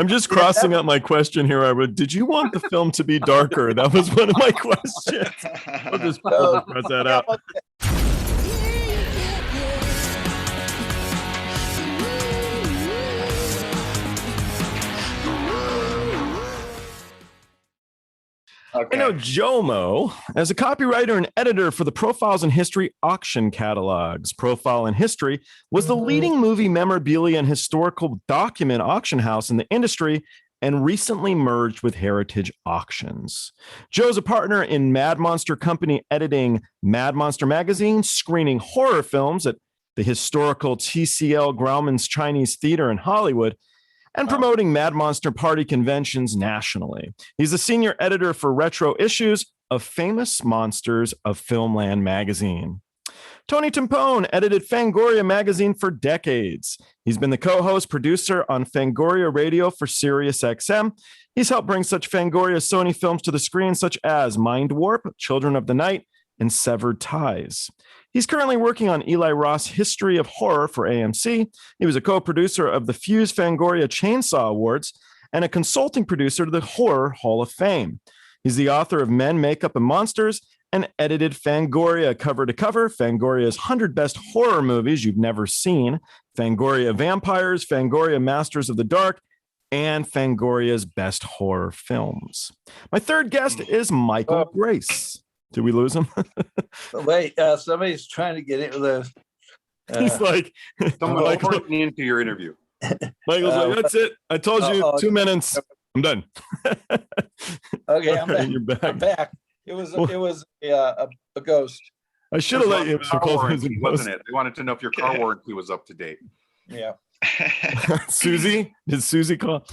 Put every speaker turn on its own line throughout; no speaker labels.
I'm just crossing out my question here. I would. Did you want the film to be darker? That was one of my questions. I'll just cross that out. Okay. I know Jomo as a copywriter and editor for the Profiles in History auction catalogs. Profile in History was the leading movie memorabilia and historical document auction house in the industry and recently merged with Heritage Auctions. Joe's a partner in Mad Monster Company, editing Mad Monster magazine, screening horror films at the historical TCL Grauman's Chinese Theater in Hollywood, and promoting Mad Monster party conventions nationally. He's a senior editor for retro issues of Famous Monsters of Filmland magazine. Tony Timpone edited Fangoria magazine for decades. He's been the co-host producer on Fangoria Radio for Sirius XM. He's helped bring such Fangoria Sony films to the screen, such as Mind Warp, Children of the Night, and Severed Ties. He's currently working on Eli Roth's History of Horror for AMC. He was a co-producer of the Fuse Fangoria Chainsaw Awards and a consulting producer to the Horror Hall of Fame. He's the author of Men, Makeup, and Monsters and edited Fangoria cover to cover, Fangoria's 100 Best Horror Movies You've Never Seen, Fangoria Vampires, Fangoria Masters of the Dark, and Fangoria's Best Horror Films. My third guest is Michael Grais. Did we lose him?
Wait, somebody's trying to get into the.
He's like,
someone walking into your interview.
Michael's like, that's it. I told you 2 minutes. I'm done.
Okay, I'm back.
You're back.
I'm back. It was a ghost.
I should have let you.
Wasn't it? They wanted to know if your car warranty was up to date.
Yeah.
Susie? Did Susie call?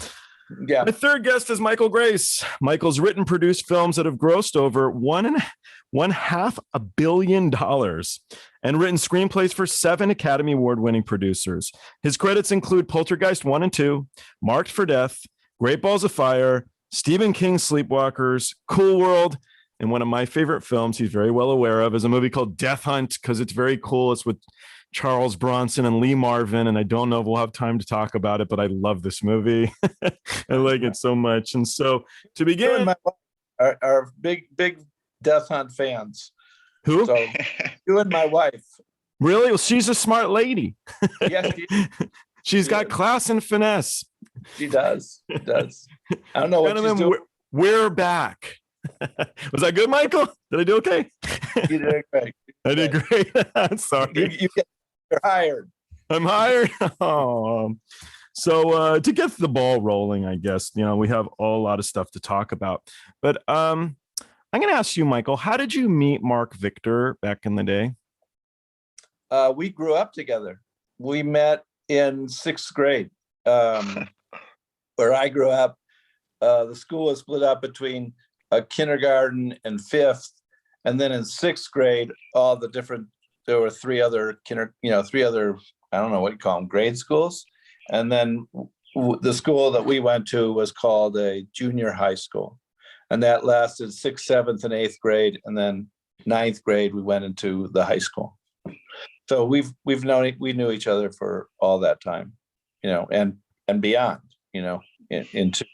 Yeah.
My third guest is Michael Grais. Michael's written, produced films that have grossed over $1.5 billion and written screenplays for 7 Academy Award-winning producers. His credits include Poltergeist 1 and 2, Marked for Death, Great Balls of Fire, Stephen King's Sleepwalkers, Cool World, and one of my favorite films he's very well aware of is a movie called Death Hunt, because it's very cool. It's with Charles Bronson and Lee Marvin, and I don't know if we'll have time to talk about it, but I love this movie. I like it so much. And so to begin,
are big Death Hunt fans.
Who?
So you and my wife.
Really? Well, she's a smart lady.
Yes,
she's got class and finesse.
She does. She does. I don't know what she's doing.
We're back. Was that good, Michael? Did I do okay?
You did great.
I did great. Sorry.
You're hired.
I'm hired. Oh, so to get the ball rolling, I guess, we have a lot of stuff to talk about. But I'm going to ask you, Michael, how did you meet Mark Victor back in the day?
We grew up together. We met in 6th grade. Where I grew up, the school was split up between kindergarten and 5th. And then in 6th grade, there were 3 other, I don't know what you call them, grade schools. And then the school that we went to was called a junior high school. And that lasted 6th, 7th, and 8th grade. And then 9th grade, we went into the high school. So we knew each other for all that time, and beyond, into,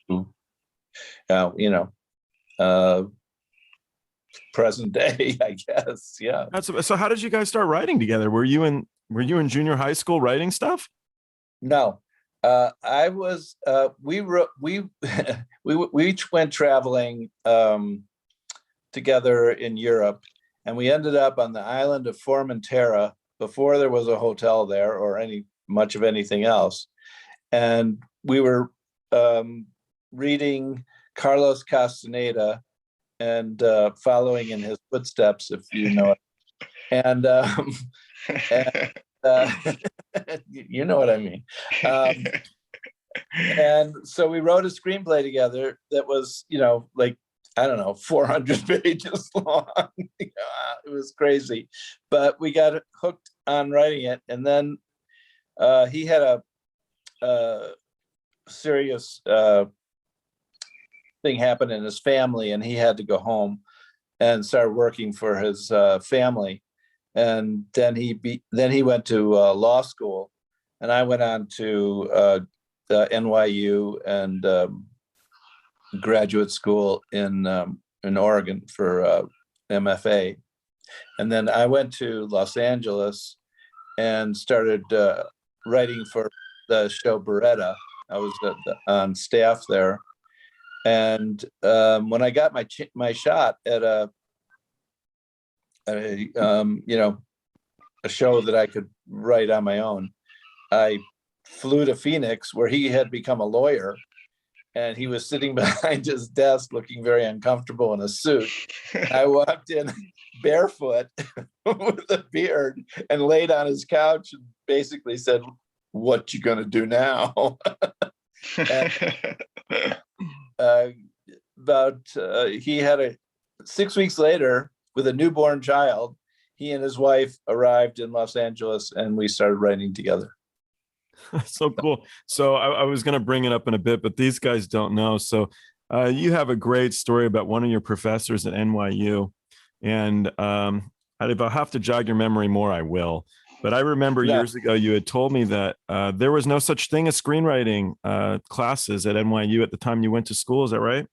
present day, I guess. Yeah.
So how did you guys start writing together? Were you in junior high school writing stuff?
No, I was. We each went traveling together in Europe, and we ended up on the island of Formentera before there was a hotel there or much of anything else, and we were reading Carlos Castaneda and following in his footsteps, if you know it. And you know what I mean. And so we wrote a screenplay together that was, 400 pages long. It was crazy, but we got hooked on writing it. And then he had a serious thing happened in his family, and he had to go home and start working for his family. And then he went to law school, and I went on to NYU and graduate school in Oregon for MFA. And then I went to Los Angeles and started writing for the show Beretta. I was on staff there. And when I got my shot at a show that I could write on my own, I flew to Phoenix, where he had become a lawyer, and he was sitting behind his desk looking very uncomfortable in a suit. I walked in barefoot with a beard and laid on his couch and basically said, "What you gonna do now?" He had 6 weeks later, with a newborn child, he and his wife arrived in Los Angeles, and we started writing together.
So cool. So I was going to bring it up in a bit, but these guys don't know. So you have a great story about one of your professors at NYU. And if I have to jog your memory more, I will. But I remember years ago, you had told me that there was no such thing as screenwriting classes at NYU at the time you went to school. Is that right?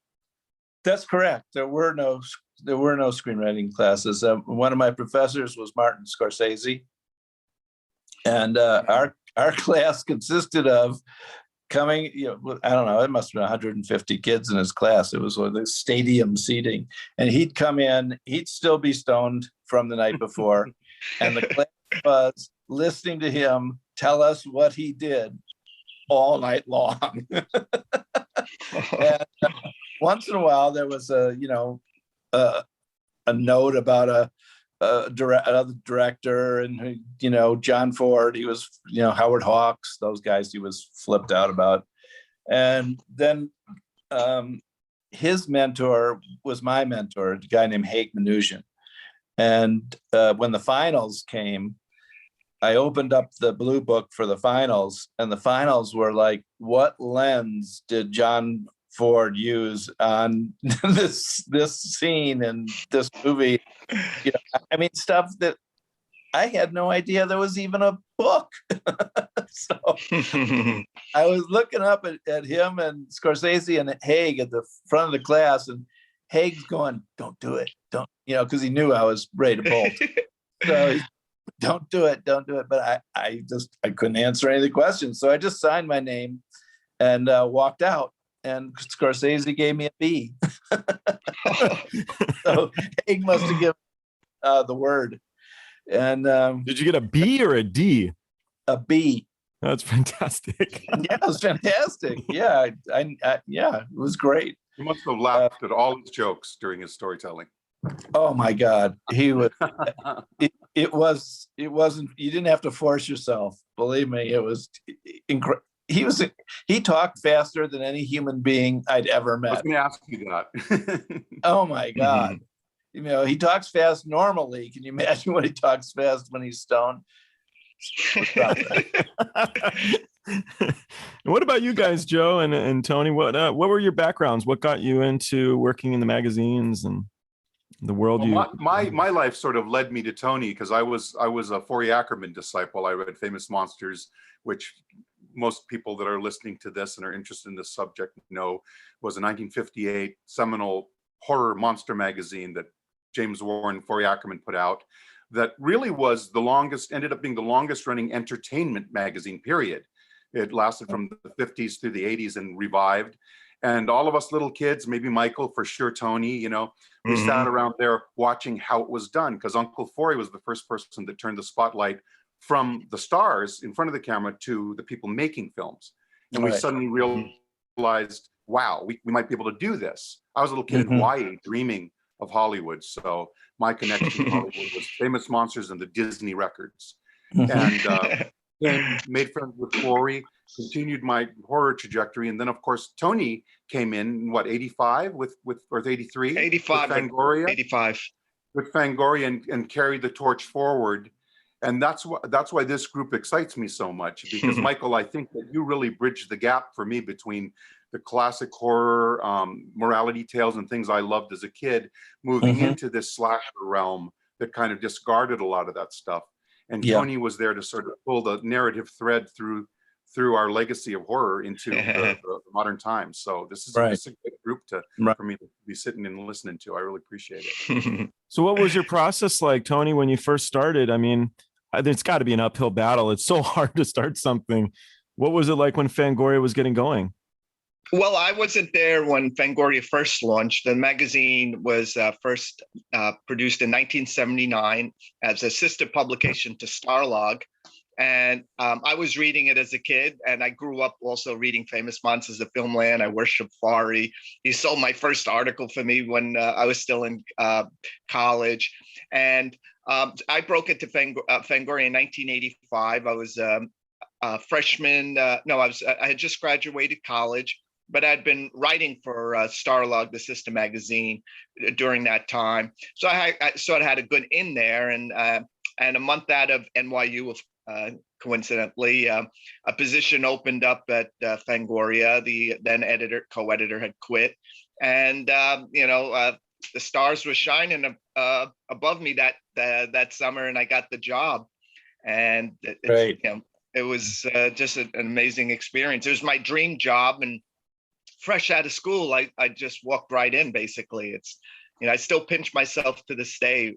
That's correct. There were no screenwriting classes. One of my professors was Martin Scorsese. And our class consisted of coming, I don't know, it must have been 150 kids in his class. It was one of the stadium seating. And he'd come in, he'd still be stoned from the night before. And the class was listening to him tell us what he did all night long. And once in a while, there was a note about another director, and John Ford, he was Howard Hawks, those guys he was flipped out about. And then his mentor was my mentor, a guy named Haig Manoogian. And when the finals came, I opened up the blue book for the finals, and the finals were like, what lens did John Ford use on this scene in this movie? I mean, stuff that I had no idea there was even a book. So I was looking up at him and Scorsese and Haig at the front of the class, and Haig's going, "Don't do it, don't," because he knew I was ready to bolt. So don't do it. But I couldn't answer any of the questions, so I just signed my name and walked out. And Scorsese gave me a B. So Haig must have given the word. And
did you get a B or a D?
A B.
That's fantastic.
Yeah, it was fantastic. Yeah, it was great.
You must have laughed at all his jokes during his storytelling.
Oh my God, he was. It wasn't. You didn't have to force yourself. Believe me, it was incredible. He talked faster than any human being I'd ever met.
I was going to ask you that.
Oh my God. He talks fast normally. Can you imagine when he talks fast when he's stoned?
What about you guys, Joe and Tony? What were your backgrounds? What got you into working in the magazines and the world?
My life sort of led me to Tony, because I was a Forrest Ackerman disciple. I read Famous Monsters, which most people that are listening to this and are interested in this subject know was a 1958 seminal horror monster magazine that James Warren, Forrest Ackerman put out, that really was ended up being the longest running entertainment magazine, period. It lasted from the 50s through the 80s and revived. And all of us little kids, maybe Michael, for sure, Tony, we sat around there watching how it was done, because Uncle Forrest was the first person that turned the spotlight from the stars in front of the camera to the people making films. And we suddenly realized, wow, we might be able to do this. I was a little kid in Hawaii dreaming of Hollywood. So my connection to Hollywood was Famous Monsters and the Disney records. And then made friends with Forrest, continued my horror trajectory. And then, of course, Tony came in, 85 or 83?
85.
With Fangoria.
85.
With Fangoria and carried the torch forward. And that's why this group excites me so much, because Michael, I think that you really bridged the gap for me between the classic horror, morality tales and things I loved as a kid, moving into this slasher realm that kind of discarded a lot of that stuff. And Tony was there to sort of pull the narrative thread through through our legacy of horror into the modern times. So this is a great group for me to be sitting and listening to. I really appreciate it.
So what was your process like, Tony, when you first started? I mean, it's got to be an uphill battle. It's so hard to start something. What was it like when Fangoria was getting going?
Well, I wasn't there when Fangoria first launched. The magazine was first produced in 1979 as a sister publication to Starlog. And I was reading it as a kid, and I grew up also reading Famous Monsters of Filmland. I worship Fari. He sold my first article for me when I was still in college. And I broke into Fangoria in 1985. I was a freshman. I had just graduated college, but I'd been writing for Starlog, the sister magazine, during that time. So I sort of had a good in there, and a month out of NYU, coincidentally, a position opened up at Fangoria. The then co-editor had quit, and the stars were shining above me that summer, and I got the job. And it was just an amazing experience. It was my dream job, and fresh out of school, I just walked right in. Basically, it's I still pinch myself to this day,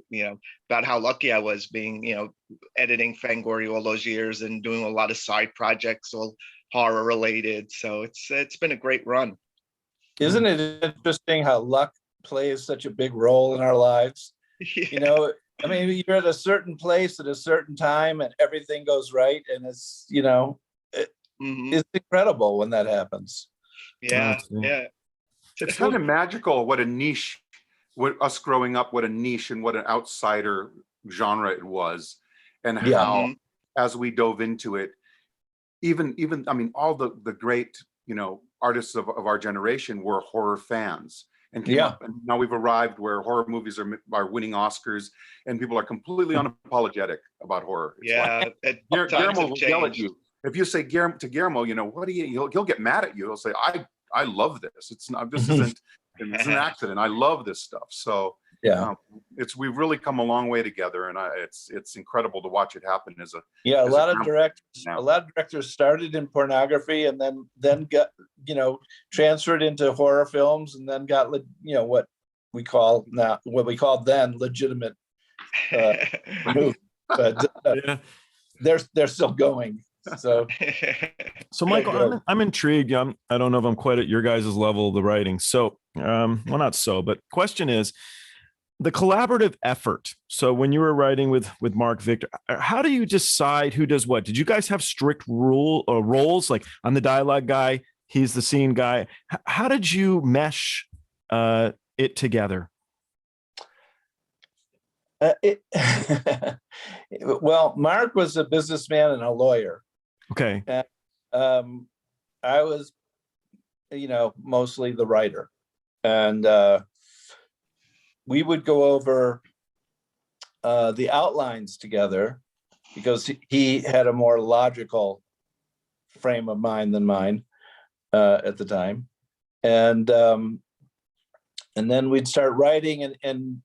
about how lucky I was being, editing Fangoria all those years and doing a lot of side projects, all horror related. So it's been a great run.
Isn't it interesting how luck plays such a big role in our lives?
Yeah.
I mean, you're at a certain place at a certain time and everything goes right, and it's it's incredible when that happens.
Yeah.
It's kind of magical what a niche, what us growing up, what a niche and what an outsider genre it was, and how as we dove into it, even I mean, all the great artists of our generation were horror fans, and and now we've arrived where horror movies are winning Oscars, and people are completely unapologetic about horror. It's Guillermo will yell at you if you say to Guillermo, what do you? He'll get mad at you. He'll say, I love this. It's not. This isn't. It's an accident. I love this stuff. So we've really come a long way together, and it's incredible to watch it happen. A lot of
directors started in pornography and then got transferred into horror films, and then got what we called then legitimate movies. But they're still going. So
Michael, I'm intrigued. I don't know if I'm quite at your guys' level of the writing. So, well, not so, but question is the collaborative effort. So when you were writing with Mark Victor, how do you decide who does what? Did you guys have strict roles? Like, I'm the dialogue guy, he's the scene guy. How did you mesh it together?
Well, Mark was a businessman and a lawyer.
Okay.
And, I was, mostly the writer, and we would go over the outlines together because he had a more logical frame of mind than mine at the time, and then we'd start writing, and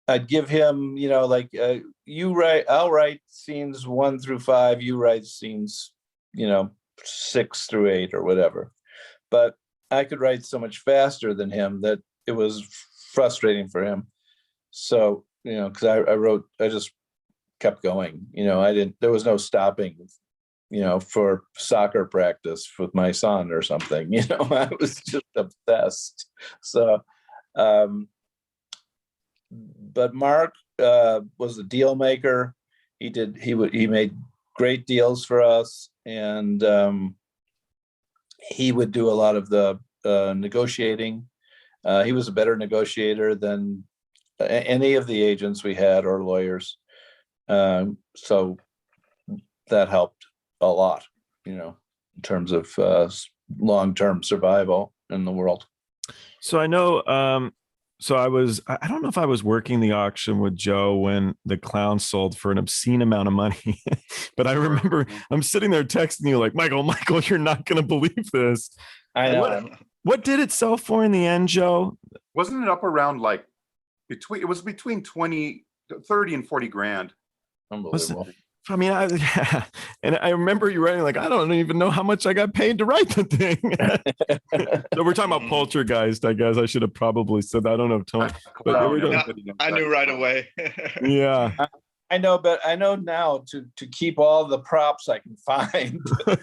I'd give him, you write, I'll write scenes 1 through 5, you write scenes, 6 through 8 or whatever. But I could write so much faster than him that it was frustrating for him. So, because I just kept going, there was no stopping, for soccer practice with my son or something, I was just obsessed. So, but Mark was a deal maker. He made great deals for us, and he would do a lot of the negotiating. He was a better negotiator than any of the agents we had or lawyers. So that helped a lot, in terms of long-term survival in the world.
So I know, I don't know if I was working the auction with Joe when the clown sold for an obscene amount of money, but I remember I'm sitting there texting you like, Michael, you're not going to believe this.
I know.
What did it sell for in the end, Joe?
Wasn't it up around between 30 and 40 grand?
Unbelievable.
I mean, and I remember you writing like, I don't even know how much I got paid to write the thing. So we're talking about Poltergeist, I guess. I should have probably said that. I don't know, Tony. But
I knew right away.
Yeah.
I know, but I know now to keep all the props I can find. But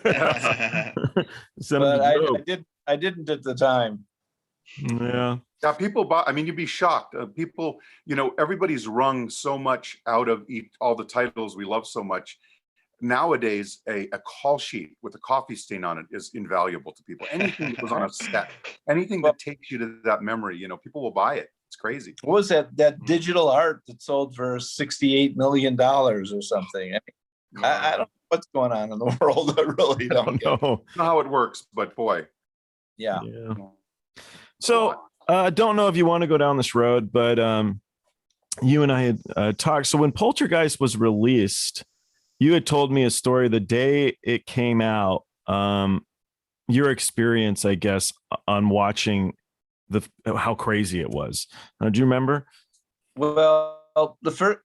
I didn't at the time.
Yeah.
Yeah, people buy. I mean, you'd be shocked. People, everybody's wrung so much out of all the titles we love so much. Nowadays, a call sheet with a coffee stain on it is invaluable to people. Anything that was on a set, anything that takes you to that memory, people will buy it. It's crazy.
What was that digital art that sold for $68 million or something? I don't know what's going on in the world. I really don't know.
I don't know how it works, but boy.
Yeah.
So I don't know if you want to go down this road, but you and I had talked. So when Poltergeist was released, you had told me a story the day it came out. Your experience, I guess, on watching how crazy it was. Do you remember?
Well, the first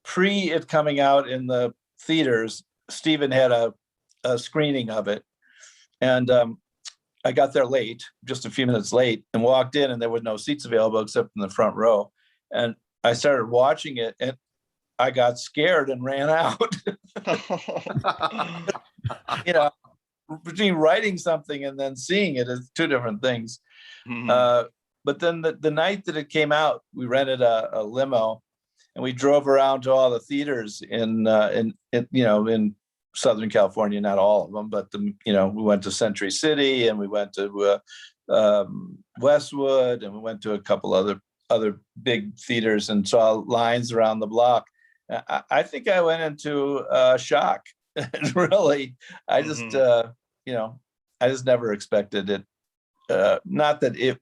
pre it coming out in the theaters, Stephen had a screening of it, and I got there late, just a few minutes late, and walked in, and there was no seats available except in the front row. And I started watching it, and I got scared and ran out. Between writing something and then seeing it is two different things. Mm-hmm. But then the night that it came out, we rented a limo, and we drove around to all the theaters in Southern California, not all of them, but we went to Century City, and we went to Westwood, and we went to a couple other big theaters and saw lines around the block. I think I went into shock. Really, I just I just never expected it. Not that it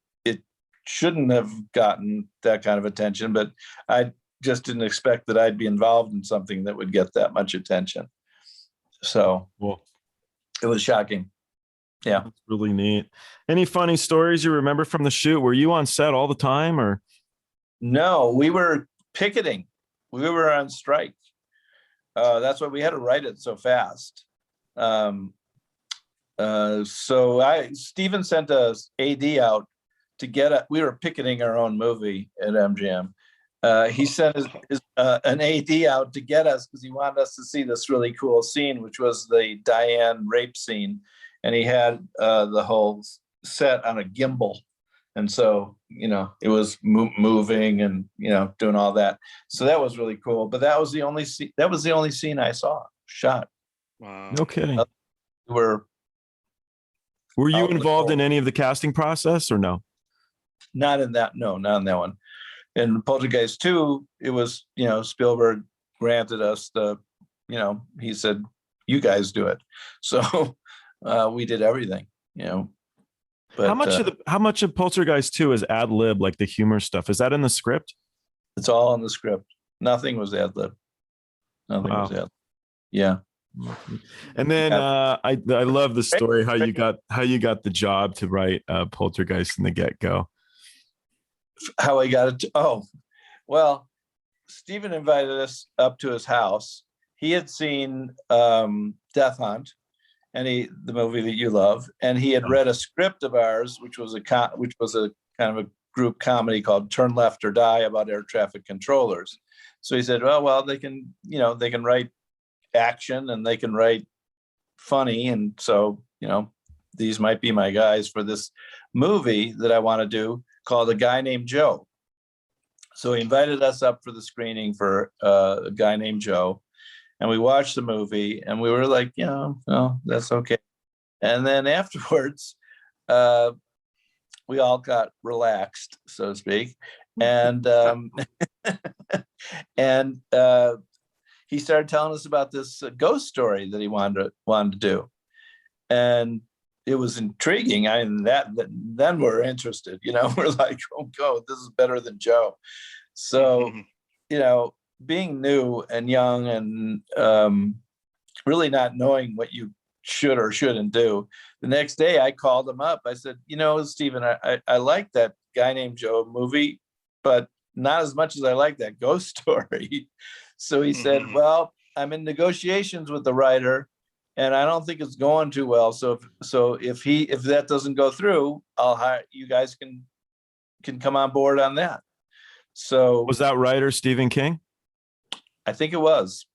shouldn't have gotten that kind of attention, but I just didn't expect that I'd be involved in something that would get that much attention. So It was shocking. Yeah.
That's really neat. Any funny stories you remember from the shoot? Were you on set all the time, or? No,
we were picketing. We were on strike. That's why we had to write it so fast. Stephen sent us AD out to get we were picketing our own movie at MGM. He sent an AD out to get us because he wanted us to see this really cool scene, which was the Diane rape scene. And he had the whole set on a gimbal. And so, it was moving and, doing all that. So that was really cool. But that was the only scene I saw shot.
Wow. No kidding.
Were
you involved in any of the casting process or no?
Not in that. No, not in that one. In Poltergeist 2, it was, Spielberg granted us he said, you guys do it. So we did everything, But
how much of Poltergeist 2 is ad lib, like the humor stuff? Is that in the script?
It's all in the script. Nothing was ad lib. Nothing was ad lib. Yeah.
And then I love the story how you got the job to write Poltergeist in the get-go.
How I got it. Well, Stephen invited us up to his house. He had seen Death Hunt, and the movie that you love, and he had read a script of ours, which was a kind of a group comedy called Turn Left or Die about air traffic controllers. So he said, well, they can write action and they can write funny, and so these might be my guys for this movie that I want to do called A Guy Named Joe. So he invited us up for the screening for A Guy Named Joe. And we watched the movie and we were like, that's okay. And then afterwards, we all got relaxed, so to speak. And he started telling us about this ghost story that he wanted to do. And it was intriguing. Then we're interested, we're like, oh, go, this is better than Joe. So, being new and young and really not knowing what you should or shouldn't do. The next day I called him up. I said, Stephen, I like that Guy Named Joe movie, but not as much as I like that ghost story. So he said,
Mhm.
well, I'm in negotiations with the writer and I don't think it's going too well. So if that doesn't go through, I'll hire you guys can come on board on that. So
Was that writer Stephen King?
I think it was.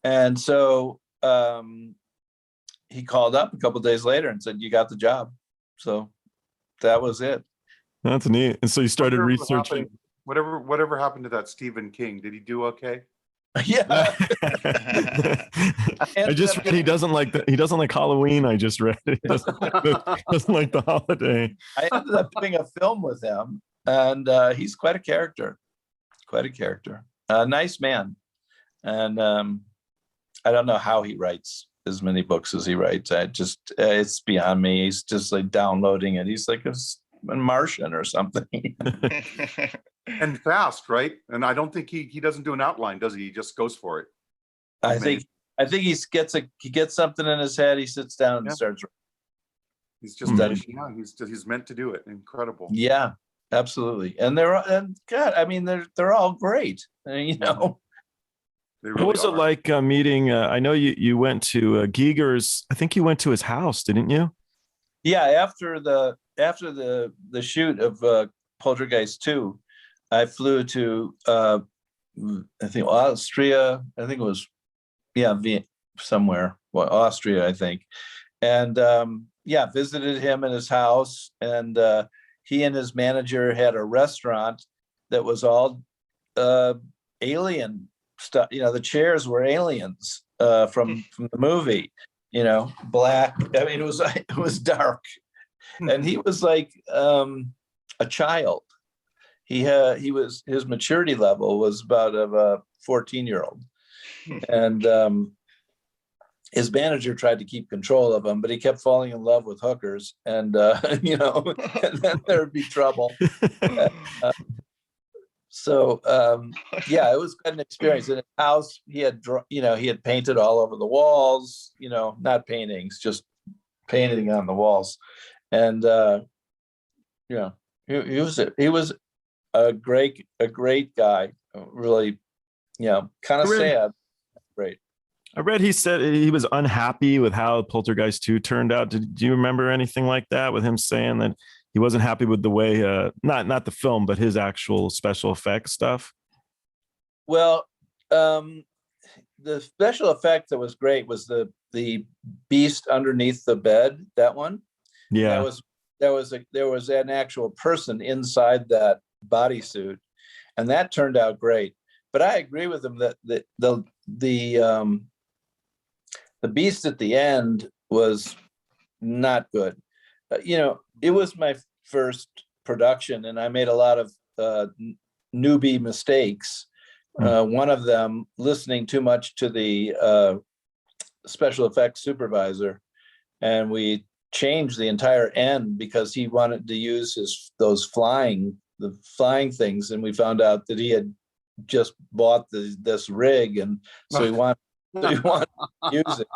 And so he called up a couple of days later and said, you got the job. So that was it.
That's neat. And so you started
Whatever
researching.
happened- Whatever happened to that Stephen King? Did he do okay?
Yeah.
I just read he doesn't like Halloween. I just read he doesn't like the holiday.
I ended up doing a film with him, and he's quite a character. Nice man. And I don't know how he writes as many books as he writes. I just it's beyond me. He's just like downloading it. He's like a Martian or something.
And fast, right? And I don't think he doesn't do an outline, does he? He just goes for it.
I think he gets something in his head. He sits down and starts.
He's just he's meant to do it. Incredible.
Yeah, absolutely. And God, I mean, they're all great. You know.
Really
what was it like meeting? I know you went to Giger's. I think you went to his house, didn't you?
Yeah, after the shoot of Poltergeist 2, I flew to I think Austria. I think it was somewhere. Well, Austria, I think. And visited him in his house. And he and his manager had a restaurant that was all alien stuff. You know, the chairs were aliens from the movie. You know, black. I mean, it was dark. And he was like a child. His maturity level was about of a 14-year-old. And his manager tried to keep control of him, but he kept falling in love with hookers, and and then there'd be trouble. It was quite an experience. In his house, he had painted all over the walls, not paintings, just painting on the walls. And he was a great guy, really, kind of sad. Great.
I read he said he was unhappy with how Poltergeist 2 turned out. Do you remember anything like that, with him saying that he wasn't happy with the way, not the film, but his actual special effects stuff?
Well, the special effect that was great was the beast underneath the bed. That one,
yeah,
there was an actual person inside that bodysuit, and that turned out great. But I agree with him that the beast at the end was not good. It was my first production, and I made a lot of newbie mistakes. One of them, listening too much to the special effects supervisor, and we changed the entire end because he wanted to use the flying things, and we found out that he had just bought this rig, and so he wanted to use it.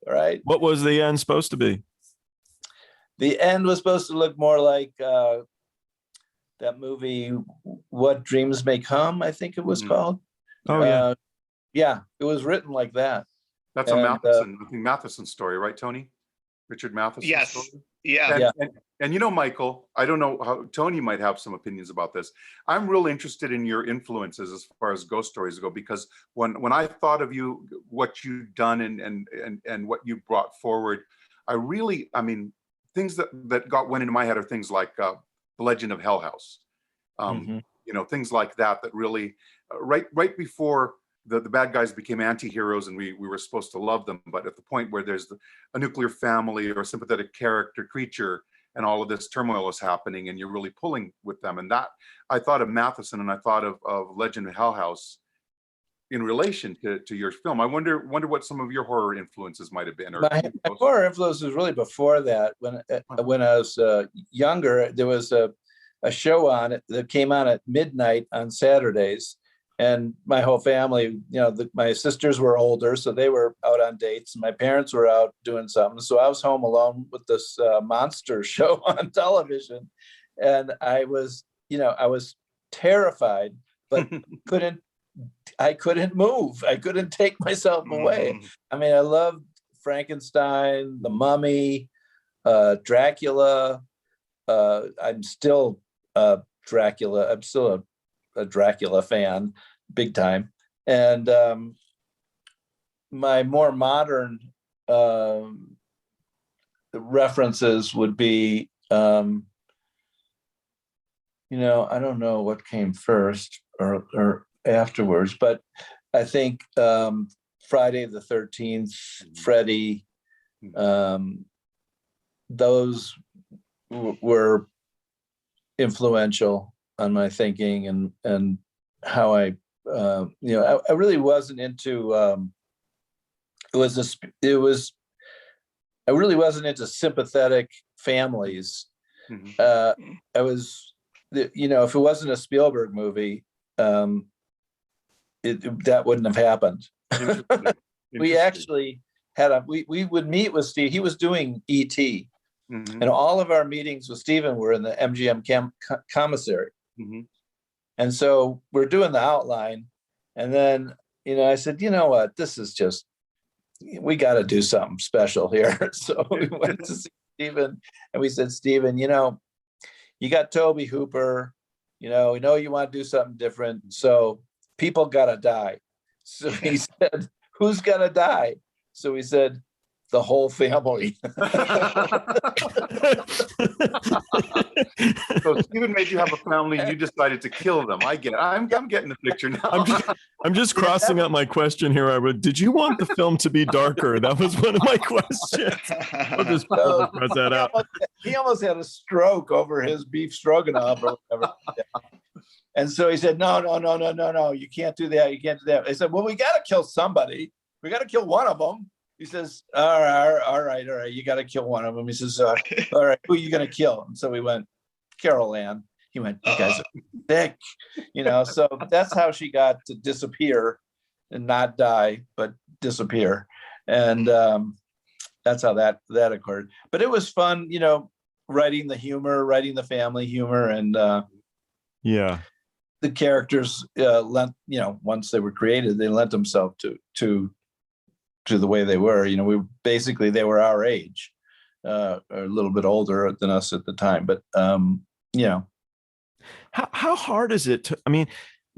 Right?
What was the end supposed to be?
The end was supposed to look more like that movie, What Dreams May Come, I think it was called.
Oh,
yeah. It was written like that.
That's a Matheson story, right, Tony? Richard Matheson.
Yes.
Story?
Yeah.
And Michael, I don't know how Tony might have some opinions about this. I'm real interested in your influences as far as ghost stories go, because when I thought of you, what you've done and what you brought forward, things that went into my head are things like The Legend of Hell House, things like that really right before the bad guys became anti-heroes and we were supposed to love them, but at the point where there's a nuclear family or a sympathetic creature and all of this turmoil is happening and you're really pulling with them. And that, I thought of Matheson and I thought of Legend of Hell House in relation to your film. I wonder what some of your horror influences might have been.
My horror influence was really before that. When I was younger, there was a show on it that came on at midnight on Saturdays, and my whole family, my sisters were older, so they were out on dates, and my parents were out doing something. So I was home alone with this monster show on television, and I was terrified but I couldn't move. I couldn't take myself away. I mean, I loved Frankenstein, The Mummy, Dracula. I'm still Dracula. I'm still a Dracula fan, big time. And my more modern references would be, I don't know what came first or afterwards, but I think Friday the 13th, Freddy, those were influential on my thinking and how I really wasn't into I really wasn't into sympathetic families. I was, if it wasn't a Spielberg movie, that wouldn't have happened. We actually had we would meet with Steve. He was doing E.T. And all of our meetings with Steven were in the MGM commissary. And so we're doing the outline. And then, I said, you know what, this is just, we got to do something special here. So we went to see Steven and we said, Steven, you got Toby Hooper, we know you want to do something different. So people got to die. So he said, who's going to die? So he said, the whole family.
So Steven made you have a family and you decided to kill them. I get it. I'm getting the picture now.
I'm just crossing out my question here. Did you want the film to be darker? That was one of my questions. I'll just cross that out.
He almost had a stroke over his beef stroganoff or whatever. And so he said, no, you can't do that. You can't do that. I said, well, we got to kill somebody. We got to kill one of them. He says, all right. You got to kill one of them. He says, all right, who are you going to kill? And so we went, Carol Ann. He went, you guys are thick, so that's how she got to disappear and not die, but disappear. And that's how that occurred. But it was fun, writing the humor, writing the family humor. And the characters lent, once they were created, they lent themselves to the way they were. They were our age, or a little bit older than us at the time. But
how hard is it to? I mean,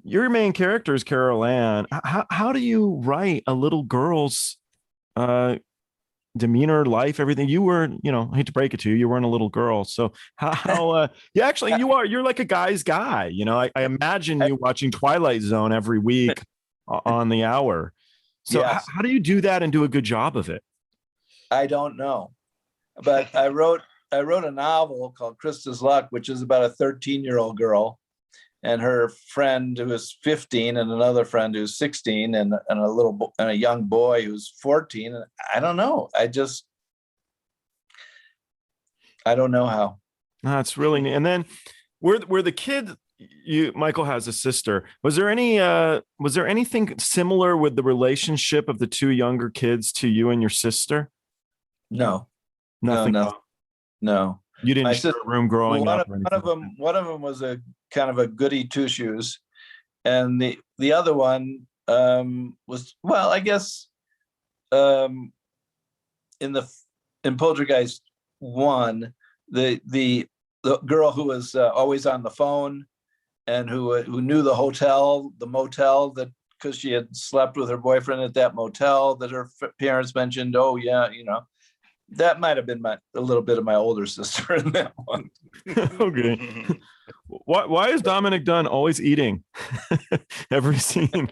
your main character is Carol Ann. How do you write a little girl's demeanor, life, everything? You were, I hate to break it to you, you weren't a little girl. So how you're like a guy's guy. I imagine you watching Twilight Zone every week on the hour. So yes. How do you do that and do a good job of it?
I don't know, but I wrote a novel called Krista's Luck, which is about a 13-year-old girl and her friend who is 15 and another friend who's 16 and a young boy who's 14. And I don't know. I don't know how.
That's really neat. And then were the kids, Michael has a sister. Was there anything similar with the relationship of the two younger kids to you and your sister?
No,
nothing.
No.
You didn't share a room growing up.
One of them was a kind of a goody two shoes, and the other one was, well, I guess in Poltergeist 1, the girl who was always on the phone and who knew the motel, that because she had slept with her boyfriend at that motel, that her parents mentioned, oh yeah, that might have been a little bit of my older sister in that one.
Okay. Why is Dominic Dunn always eating every scene?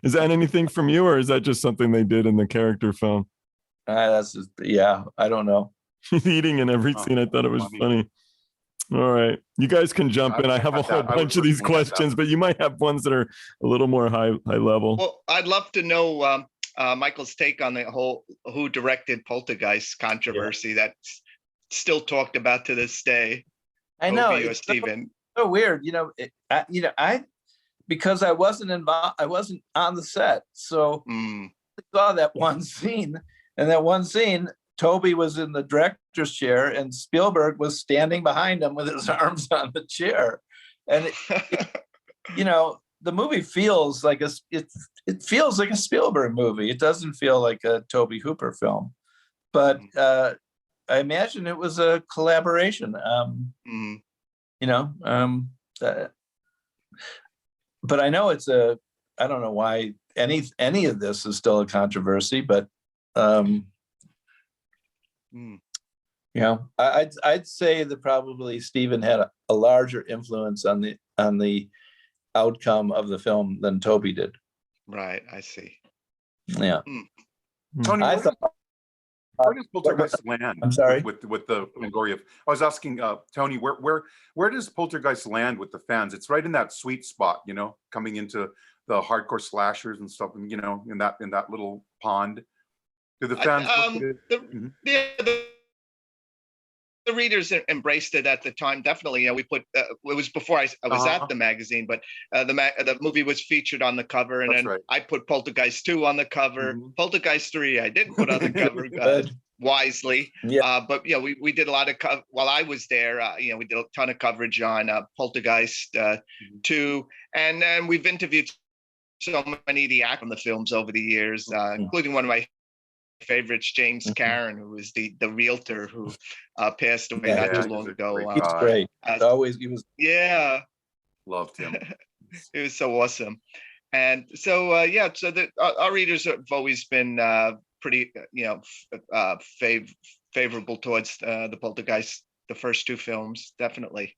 Is that anything from you, or is that just something they did in the character film?
I don't know.
He's eating in every scene. I thought it was funny. All right. You guys can jump in. I have a whole bunch of these questions, but you might have ones that are a little more high level.
Well, I'd love to know Michael's take on the whole who directed Poltergeist controversy that's still talked about to this day.
I know.
It's Steven.
So weird. Because I wasn't involved, I wasn't on the set. So I saw that one scene, and that one scene, Toby was in the director's chair and Spielberg was standing behind him with his arms on the chair. And, the movie feels like it feels like a Spielberg movie. It doesn't feel like a Tobe Hooper film, but I imagine it was a collaboration. You know, but I know it's I don't know why any of this is still a controversy, but you know, I'd say that probably Stephen had a larger influence on the outcome of the film than Toby did.
Right, I see.
Yeah.
Tony, where does Poltergeist land?
I'm sorry?
With the Fangoria. I was asking Tony, where does Poltergeist land with the fans? It's right in that sweet spot, you know, coming into the hardcore slashers and stuff, and you know, in that little pond. Do the fans
the readers embraced it at the time. Definitely, you know, we put it was before I was at the magazine, but the movie was featured on the cover, and then I put Poltergeist 2 on the cover. Poltergeist 3 I didn't put on the cover wisely. But you know, we did a lot of while I was there. You know, we did a ton of coverage on Poltergeist 2, and then we've interviewed so many of the actors from the films over the years, including one of my favorites, James Karen, who was the realtor who passed away not too long ago.
He's great. He was.
Yeah,
loved him.
It was so awesome. And so yeah, so our readers have always been pretty, you know, favorable towards the Poltergeist, the first 2 films, definitely.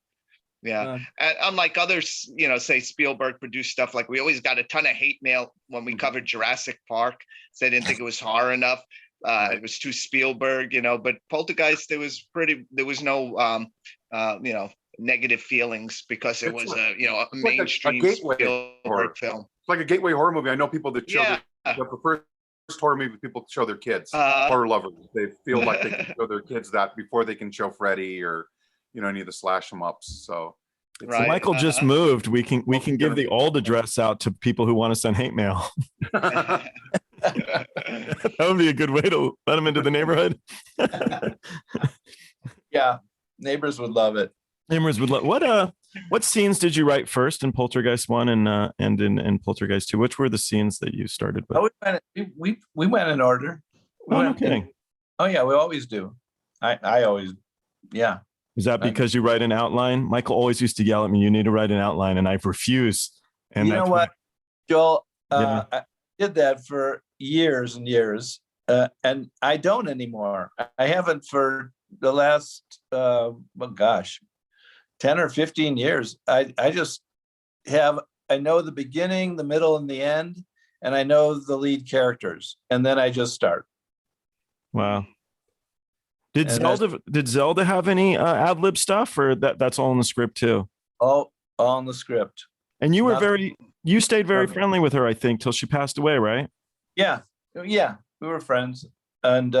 Yeah, and unlike others, you know, say Spielberg produced stuff, like we always got a ton of hate mail when we covered Jurassic Park. So they didn't think it was horror enough. It was too Spielberg, you know. But Poltergeist, there was no, you know, negative feelings because it was a, you know, a mainstream Spielberg film.
It's like a gateway horror movie. I know people that show the first horror movie people show their kids, horror lovers. They feel like they can show their kids that before they can show Freddy or, you know, any of the slash 'em ups. So
so Michael just moved. We can give the old address out to people who want to send hate mail. That would be a good way to let them into the neighborhood.
Yeah, neighbors would love it.
Neighbors would love. What scenes did you write first in Poltergeist 1 and in Poltergeist 2? Which were the scenes that you started with?
We went in order.
No kidding.
Oh yeah, we always do. I always, yeah.
Is that because you write an outline? Michael always used to yell at me, "You need to write an outline," and I refuse. And
you know what, Joel? I did that for years and years, and I don't anymore. I haven't for the last, 10 or 15 years. I just have. I know the beginning, the middle, and the end, and I know the lead characters, and then I just start.
Wow. Did Zelda have any ad lib stuff, or that's all in the script too?
All in the script.
And you were you stayed very friendly with her, I think, till she passed away, right?
Yeah, we were friends, and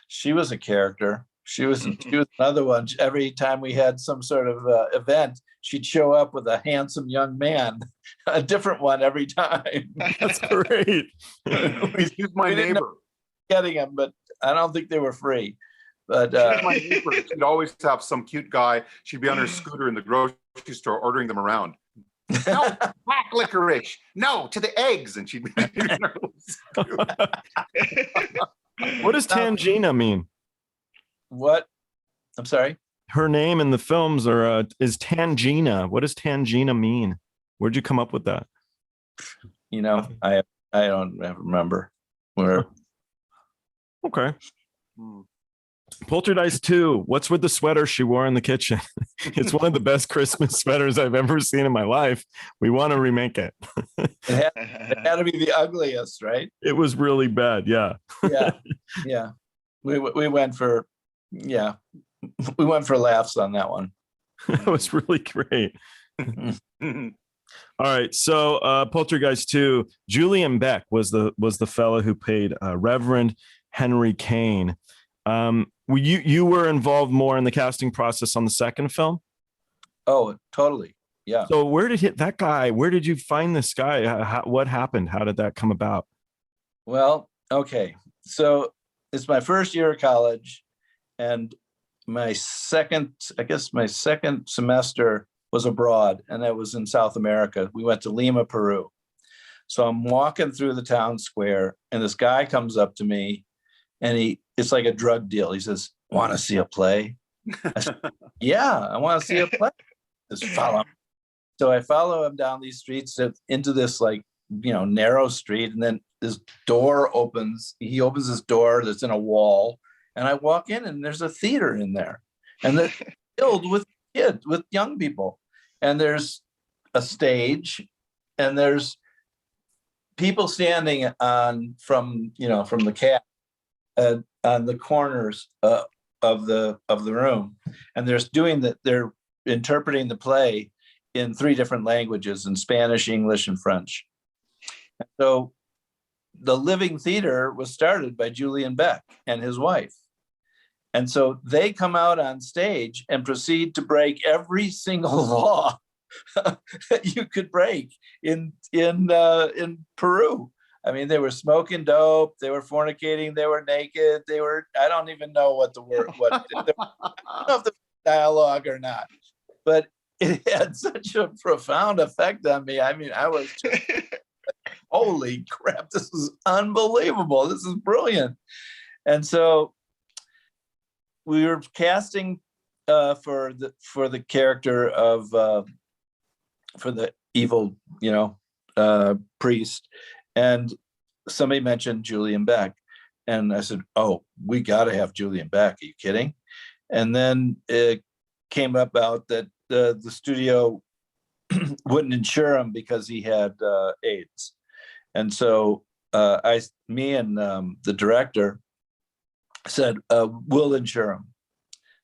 she was a character. She was another one. Every time we had some sort of event, she'd show up with a handsome young man, a different one every time.
That's great.
He's my neighbor.
Getting him, but I don't think they were free. But
my neighbor, she'd always have some cute guy. She'd be on her scooter in the grocery store ordering them around. No, black licorice. No, to the eggs. And she'd be in her
What does Tangina mean?
What? I'm sorry?
Her name in the films is Tangina. What does Tangina mean? Where'd you come up with that?
You know, I don't remember. Where?
Okay. Poltergeist 2. What's with the sweater she wore in the kitchen? It's one of the best Christmas sweaters I've ever seen in my life. We want to remake it.
It had to be the ugliest, right?
It was really bad. Yeah.
Yeah. We went for laughs on that one.
That was really great. All right. So Poltergeist 2, Julian Beck was the fellow who played Reverend Henry Kane. You were involved more in the casting process on the second film?
Oh, totally. Yeah.
So where did you find this guy? What happened? How did that come about?
Well, okay. So it's my first year of college, and my second semester, was abroad, and that was in South America. We went to Lima, Peru. So I'm walking through the town square, and this guy comes up to me, and it's like a drug deal. He says, "Want to see a play?" I said, "Yeah, I want to see a play." Just follow him. So I follow him down these streets into this narrow street, and then this door opens. He opens this door that's in a wall, and I walk in, and there's a theater in there, and they're filled with kids, with young people, and there's a stage, and there's people standing from the cab on the corners of the room, and they're interpreting the play in 3 different languages, in Spanish, English, and French. And so the Living Theater was started by Julian Beck and his wife. And so they come out on stage and proceed to break every single law that you could break in Peru. I mean, they were smoking dope, they were fornicating, they were naked, I don't even know what I don't know if the dialogue or not, but it had such a profound effect on me. I mean, I was just holy crap, this is unbelievable. This is brilliant. And so we were casting for the character of for the evil, priest, and somebody mentioned Julian Beck, and I said, "Oh, we got to have Julian Beck. Are you kidding?" And then it came about that the studio wouldn't insure him because he had AIDS, and so me and the director said, "We'll insure him,"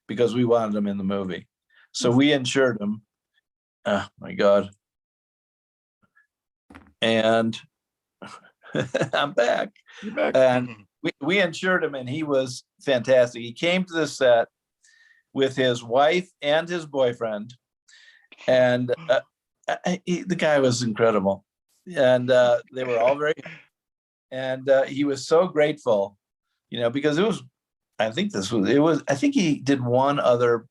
because we wanted him in the movie. So we insured him. Oh my God. And I'm back.
You're back.
And we insured him, and he was fantastic. He came to the set with his wife and his boyfriend, and the guy was incredible. And they were all very, and he was so grateful, because I think he did one other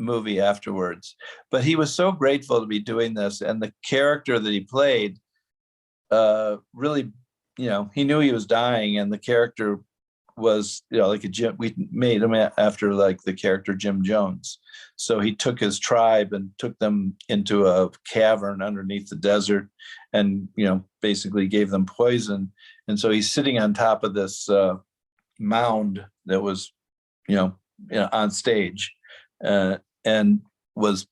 movie afterwards, but he was so grateful to be doing this, and the character that he played really, he knew he was dying, and the character was like we made him after like the character Jim Jones. So he took his tribe and took them into a cavern underneath the desert, and basically gave them poison. And so he's sitting on top of this mound that was on stage, and was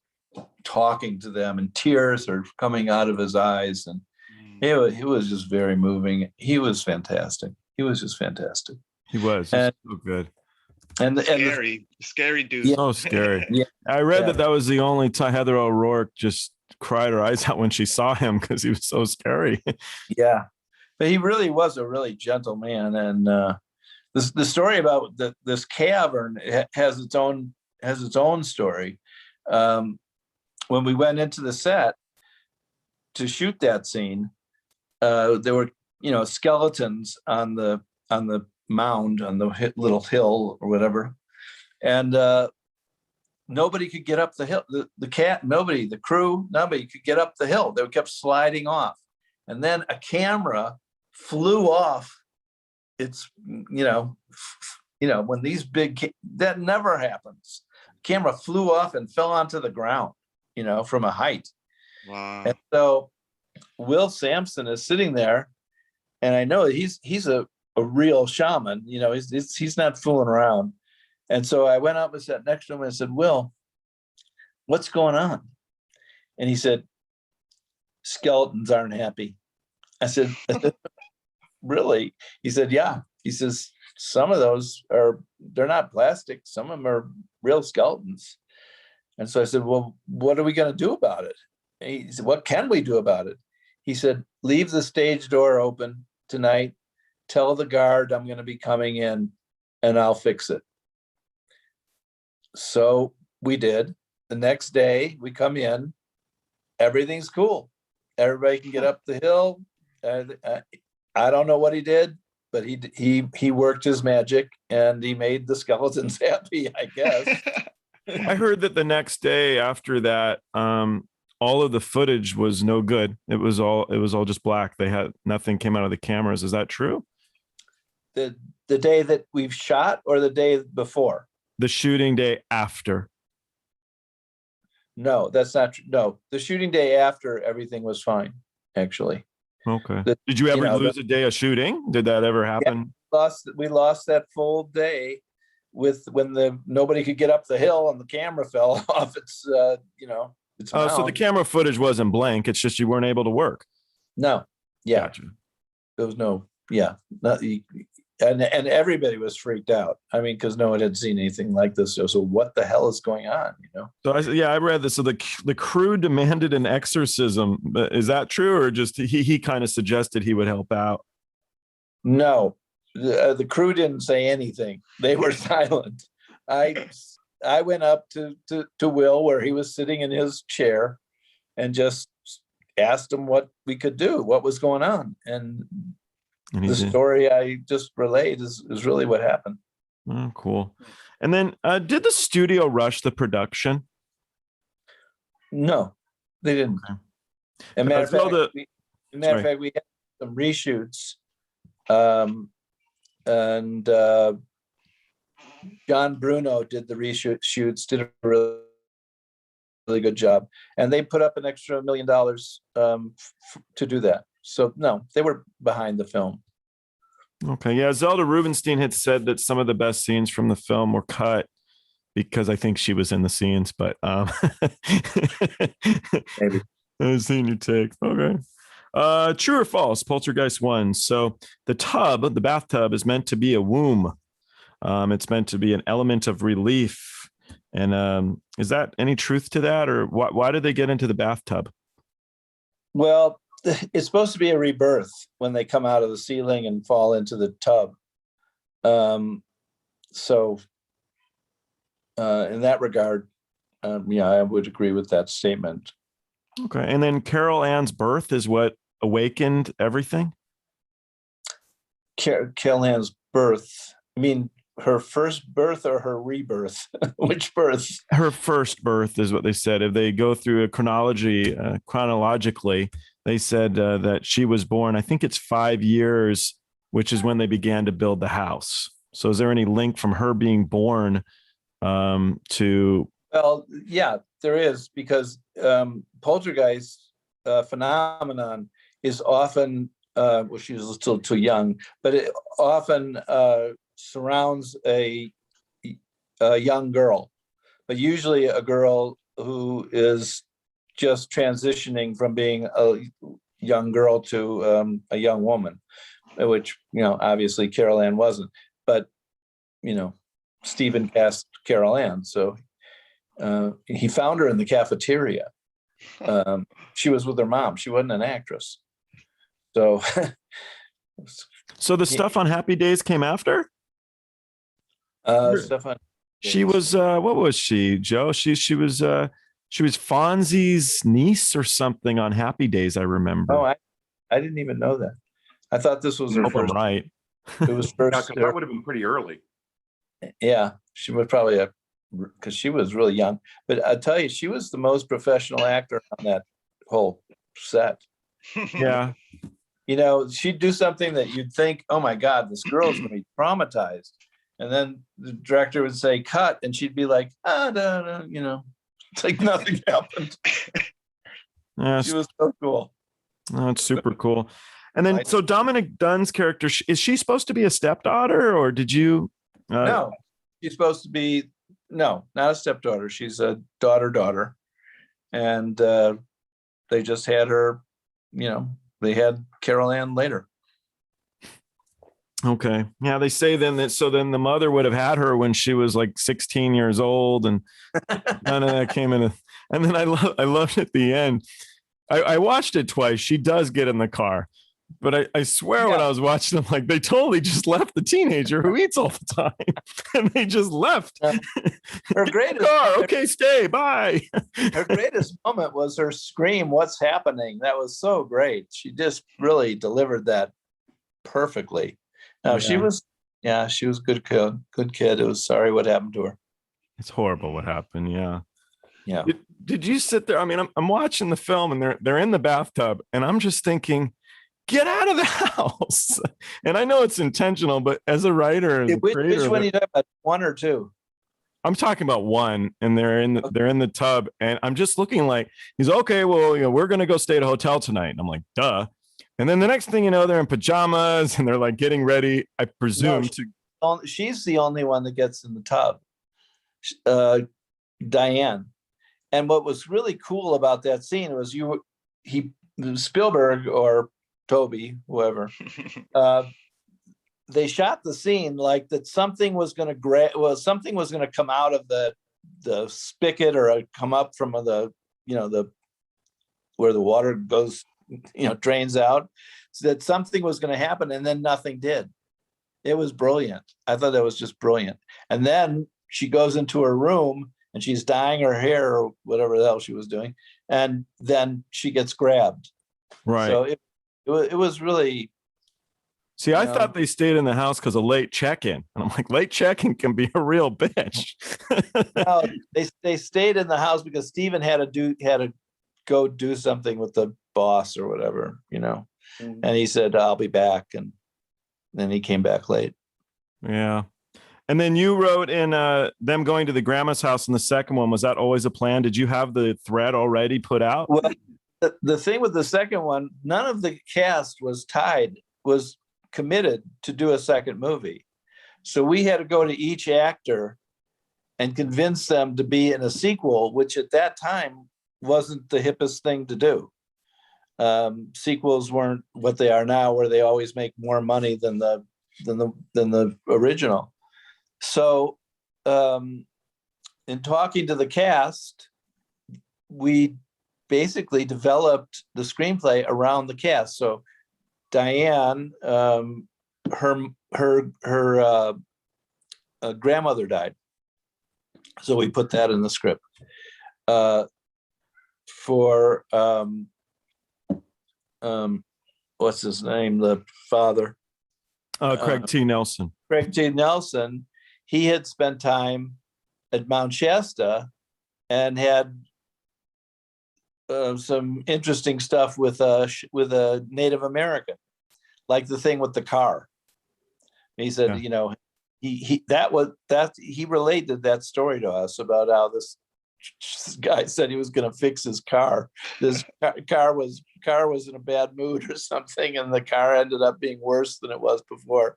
talking to them, and tears are coming out of his eyes, and it was just very moving. He was fantastic. He was just fantastic.
He was so good.
And
scary dude.
Yeah.
So scary.
Yeah.
I read that was the only time Heather O'Rourke just cried her eyes out when she saw him, because he was so scary.
Yeah, but he really was a really gentle man. And the story about this cavern has its own story. When we went into the set to shoot that scene, there were skeletons on the mound, on the little hill or whatever, and nobody could get up the hill. The crew, nobody could get up the hill. They kept sliding off, and then a camera flew off. It's when these that never happens. Camera flew off and fell onto the ground, from a height.
Wow.
And so Will Sampson is sitting there, and I know he's a real shaman. He's not fooling around. And so I went up and sat next to him and I said, "Will, what's going on?" And he said, "Skeletons aren't happy." I said, "Really?" He said, "Yeah." He says, "Some of those they're not plastic. Some of them are real skeletons." And so I said, "Well, what are we going to do about it?" And he said, "What can we do about it?" He said, "Leave the stage door open tonight. Tell the guard I'm going to be coming in, and I'll fix it." So we did. The next day we come in, everything's cool. Everybody can get up the hill. I don't know what he did, but he worked his magic, and he made the skeletons happy, I guess.
I heard that the next day after that, all of the footage was no good. It was all just black. They had nothing came out of the cameras. Is that true?
The day that we've shot or the day before?
The shooting day after.
No, that's not true. No, the shooting day after, everything was fine, actually.
Okay. Did you ever lose a day of shooting? Did that ever happen?
Yeah, we lost that full day when nobody could get up the hill and the camera fell off. It's it's
so the camera footage wasn't blank. It's just you weren't able to work.
No. Yeah.
Gotcha.
There was no, and everybody was freaked out. I mean, because no one had seen anything like this. So what the hell is going on?
So I read this. So the crew demanded an exorcism. Is that true, or just he kind of suggested he would help out?
No, the crew didn't say anything. They were silent. I went up to Will where he was sitting in his chair, and just asked him what we could do, what was going on, and the story I just relayed is really what happened.
Oh, cool. And then did the studio rush the production?
No, they didn't.
Okay.
As a matter of fact, we had some reshoots, and John Bruno did the reshoots, did a really good job, and they put up an extra $1 million to do that. So no, they were behind the film.
Okay. Yeah. Zelda Rubinstein had said that some of the best scenes from the film were cut because I think she was in the scenes, but
Maybe.
I've seen your take. Okay. True or false? Poltergeist 1. So the bathtub is meant to be a womb. It's meant to be an element of relief. And is that any truth to that, or why did they get into the bathtub?
Well, it's supposed to be a rebirth when they come out of the ceiling and fall into the tub. So in that regard, I would agree with that statement.
Okay. And then Carol Ann's birth is what awakened everything?
Carol Ann's birth, I mean, her first birth or her rebirth? Which birth?
Her first birth is what they said. If they go through a chronologically, they said that she was born, I think it's 5 years, which is when they began to build the house. So is there any link from her being born to? Well,
yeah, there is, because poltergeist phenomenon is often, well, she was still too young, but it often surrounds a young girl, but usually a girl who is just transitioning from being a young girl to a young woman, which, obviously Carol Ann wasn't, but, Stephen cast Carol Ann. So he found her in the cafeteria. She was with her mom. She wasn't an actress. So,
the stuff on Happy Days came after?
Stuff on.
She was, what was she, Joe? She was Fonzie's niece or something on Happy Days, I remember.
Oh, I didn't even know that. I thought this was her first.
Right.
It was first.
That would have been pretty early.
Yeah, she was probably because she was really young. But I tell you, she was the most professional actor on that whole set.
Yeah.
She'd do something that you'd think, oh my God, this girl's going to be traumatized. And then the director would say, cut. And she'd be like, no, it's like nothing happened.
Yeah,
she was so cool.
Oh, it's super cool. And then, so Dominic Dunn's character, is she supposed to be a stepdaughter, or did you?
No, she's supposed to be, no, not a stepdaughter. She's a daughter. And they just had her, they had Carol Ann later.
Okay. Yeah, they say then that, so then the mother would have had her when she was like 16 years old, and none of that came in. And then I loved at the end. I watched it twice. She does get in the car, but I swear when I was watching them, like, they totally just left the teenager who eats all the time, and they just left.
Her greatest
car. Okay, stay. Bye.
Her greatest moment was her scream, "What's happening?" That was so great. She just really delivered that perfectly. No, she was good kid. It was sorry what happened to her.
It's horrible what happened. Yeah.
Yeah.
Did you sit there? I mean, I'm watching the film and they're in the bathtub and I'm just thinking, get out of the house. And I know it's intentional, but as a writer, as a creator,
which one you talking about? One or two?
I'm talking about one, and they're in the tub, and I'm just looking like he's okay. Well, we're gonna go stay at a hotel tonight. And I'm like, duh. And then the next thing you know, they're in pajamas and they're like getting ready. I presume
she's the only one that gets in the tub, Diane. And what was really cool about that scene was Spielberg or Toby, whoever, they shot the scene like that something was going to come out of the spigot or come up from the where the water goes, drains out, so that something was going to happen, and then nothing did. It was brilliant. I thought that was just brilliant. And then she goes into her room and she's dyeing her hair or whatever the hell she was doing, and then she gets grabbed.
Right.
So it was really.
See, I thought they stayed in the house because of late check-in. And I'm like, late check-in can be a real bitch.
No, they stayed in the house because Steven had to go do something with the boss or whatever, And he said, I'll be back. And then he came back late.
Yeah. And then you wrote in them going to the grandma's house in the second one. Was that always a plan? Did you have the thread already put out?
Well, the thing with the second one, none of the cast was committed to do a second movie. So we had to go to each actor and convince them to be in a sequel, which at that time wasn't the hippest thing to do. Sequels weren't what they are now, where they always make more money than the original. So in talking to the cast, we basically developed the screenplay around the cast. So Diane, her grandmother died, so we put that in the script. For what's his name? The father,
Craig T. Nelson.
Craig T. Nelson. He had spent time at Mount Shasta and had some interesting stuff with a Native American, like the thing with the car. He said, he related that story to us about how this guy said he was going to fix his car. This car was in a bad mood or something, and the car ended up being worse than it was before.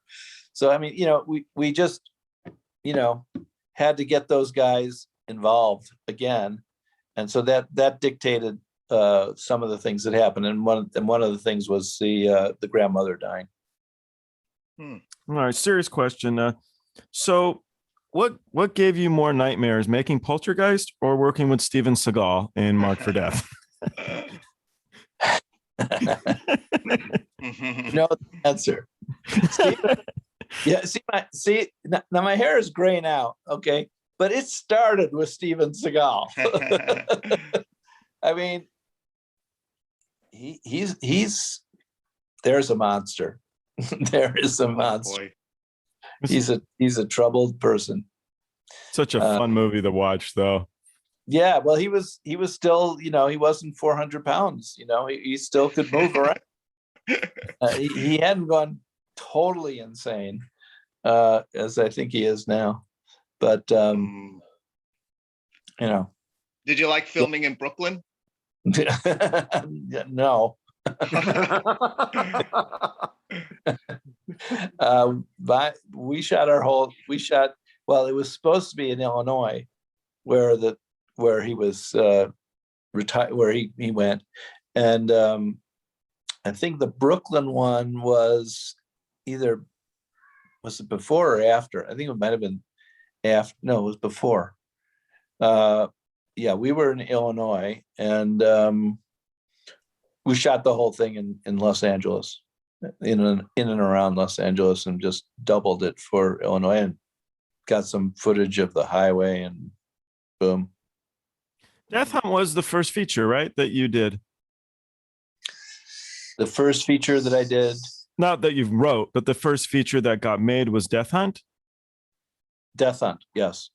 So I mean, we just had to get those guys involved again. And so that dictated some of the things that happened, and one of the things was the grandmother dying.
All right, serious question. So, what gave you more nightmares, making Poltergeist or working with Steven Seagal in Marked for Death?
No answer. Yeah, now my hair is gray now, okay, but it started with Steven Seagal. I mean, he's there's a monster. There is a monster. Boy. He's a troubled person.
Such a fun movie to watch, though.
Yeah, well, he was still, he wasn't 400 pounds. He still could move around. He hadn't gone totally insane, as I think he is now. But
Did you like filming in Brooklyn?
No. It was supposed to be in Illinois, where he was retired, where he went, and I think the Brooklyn one was it before or after? I think it might have been after. No, it was before. We were in Illinois, and we shot the whole thing in Los Angeles, in and around Los Angeles, and just doubled it for Illinois, and got some footage of the highway, and boom.
Death Hunt was the first feature, right, that you did?
The first feature that I did.
Not that you wrote, but the first feature that got made was Death Hunt?
Death Hunt, yes.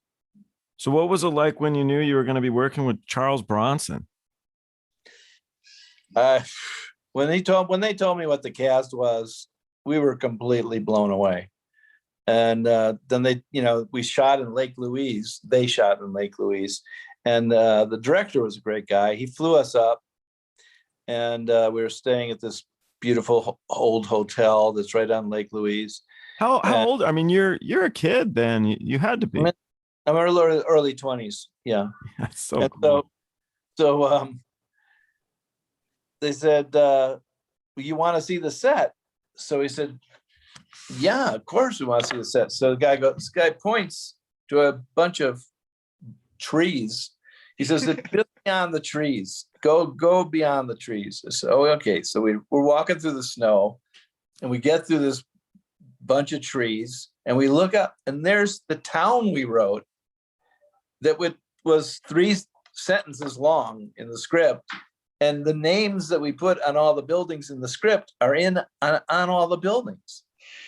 So what was it like when you knew you were going to be working with Charles Bronson?
When they told me what the cast was, we were completely blown away. And then we shot in Lake Louise. They shot in Lake Louise, and the director was a great guy. He flew us up, and we were staying at this beautiful old hotel that's right on Lake Louise.
How old? I mean, you're a kid then. You had to be.
I'm early 20s. Yeah.
That's so cool.
So they said, you want to see the set? So he said, yeah, of course we want to see the set. So this guy points to a bunch of trees. He says, beyond the trees, go beyond the trees. So, okay. So we're walking through the snow, and we get through this bunch of trees, and we look up, and there's the town we wrote that was 3 sentences long in the script. And the names that we put on all the buildings in the script are on all the buildings.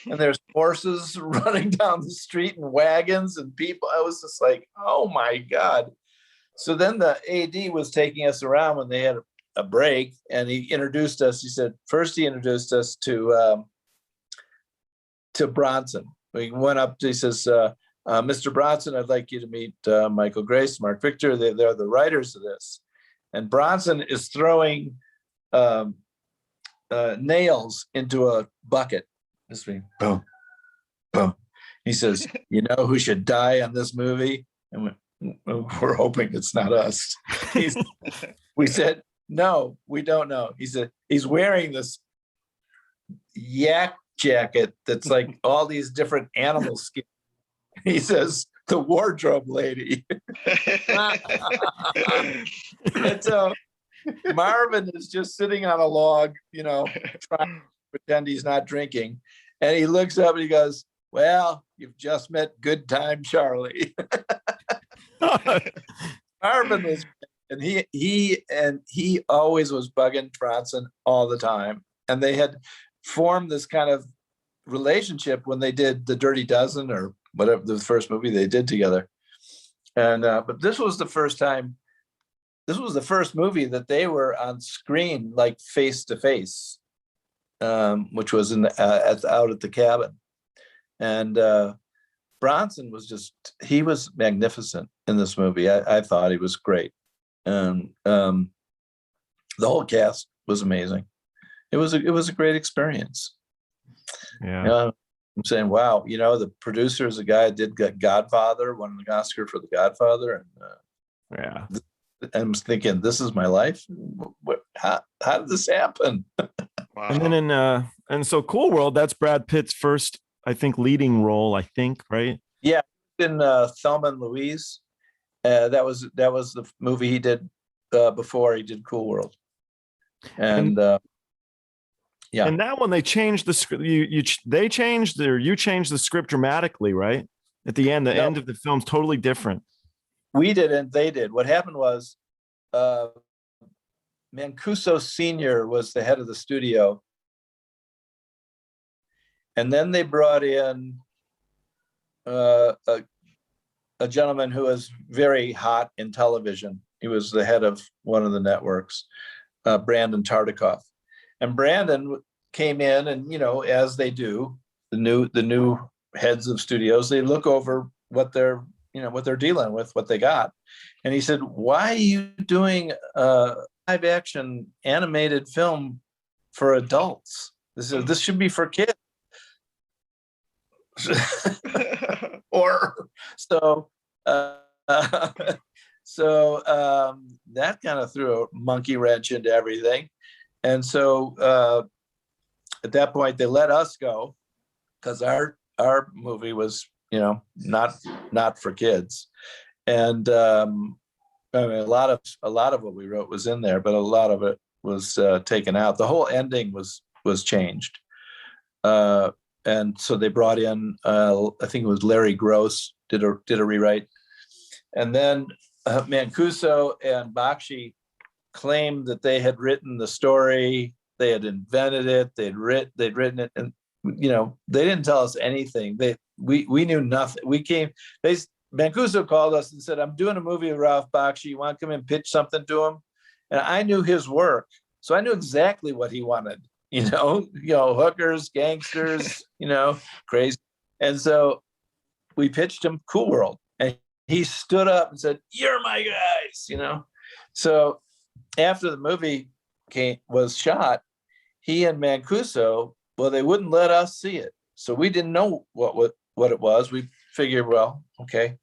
And there's horses running down the street and wagons and people. I was just like, oh my God. So then the AD was taking us around when they had a break, and he introduced us. He said, first he introduced us to Bronson. We went up, he says, Mr. Bronson, I'd like you to meet Michael Grais, Mark Victor. They're the writers of this. And Bronson is throwing nails into a bucket. This thing, boom, boom. He says, you know who should die on this movie? And we're hoping it's not us. We said, no, we don't know. He said, he's wearing this yak jacket that's like all these different animal skins. He says, the wardrobe lady. And so Marvin is just sitting on a log, trying to pretend he's not drinking. And he looks up and he goes, well, you've just met Good Time Charlie. Marvin was, and he always was bugging Bronson all the time. And they had formed this kind of relationship when they did The Dirty Dozen, or whatever, the first movie they did together. And but this was the first movie that they were on screen, like face to face, which was out at the cabin. And Bronson was he was magnificent in this movie. I thought he was great. And the whole cast was amazing. It was a great experience.
Yeah.
I'm saying, wow, the producer is a guy that did Godfather, won the Oscar for The Godfather. And
yeah.
I'm thinking, this is my life. How did this happen?
Wow.
And then and so Cool World, that's Brad Pitt's first, I think, leading role, right? Yeah,
in Thelma and Louise. That was the movie he did before he did Cool World. And yeah.
And that one, they changed the script. You changed the script dramatically, right? At the end, end of the film's totally different.
We didn't, they did. What happened was Mancuso Sr. was the head of the studio. And then they brought in a gentleman who was very hot in television. He was the head of one of the networks, Brandon Tartikoff. And Brandon came in, and as they do, the new heads of studios, they look over what they're dealing with, what they got. And he said, why are you doing a live action animated film for adults? This should be for kids. So that kind of threw a monkey wrench into everything. And so at that point, they let us go because our movie was, not for kids. And I mean, a lot of what we wrote was in there, but a lot of it was taken out. The whole ending was changed. And so they brought in, I think it was Larry Gross did a rewrite. And then Mancuso and Bakshi claimed that they had written the story, they had invented it, they'd written it, and they didn't tell us anything. We knew nothing. Mancuso called us and said, I'm doing a movie with Ralph Bakshi. You want to come and pitch something to him? And I knew his work. So I knew exactly what he wanted, hookers, gangsters, crazy. And so we pitched him Cool World. And he stood up and said, you're my guys, So after the movie was shot, he and Mancuso, well, they wouldn't let us see it. So we didn't know what it was. We figured, well, okay,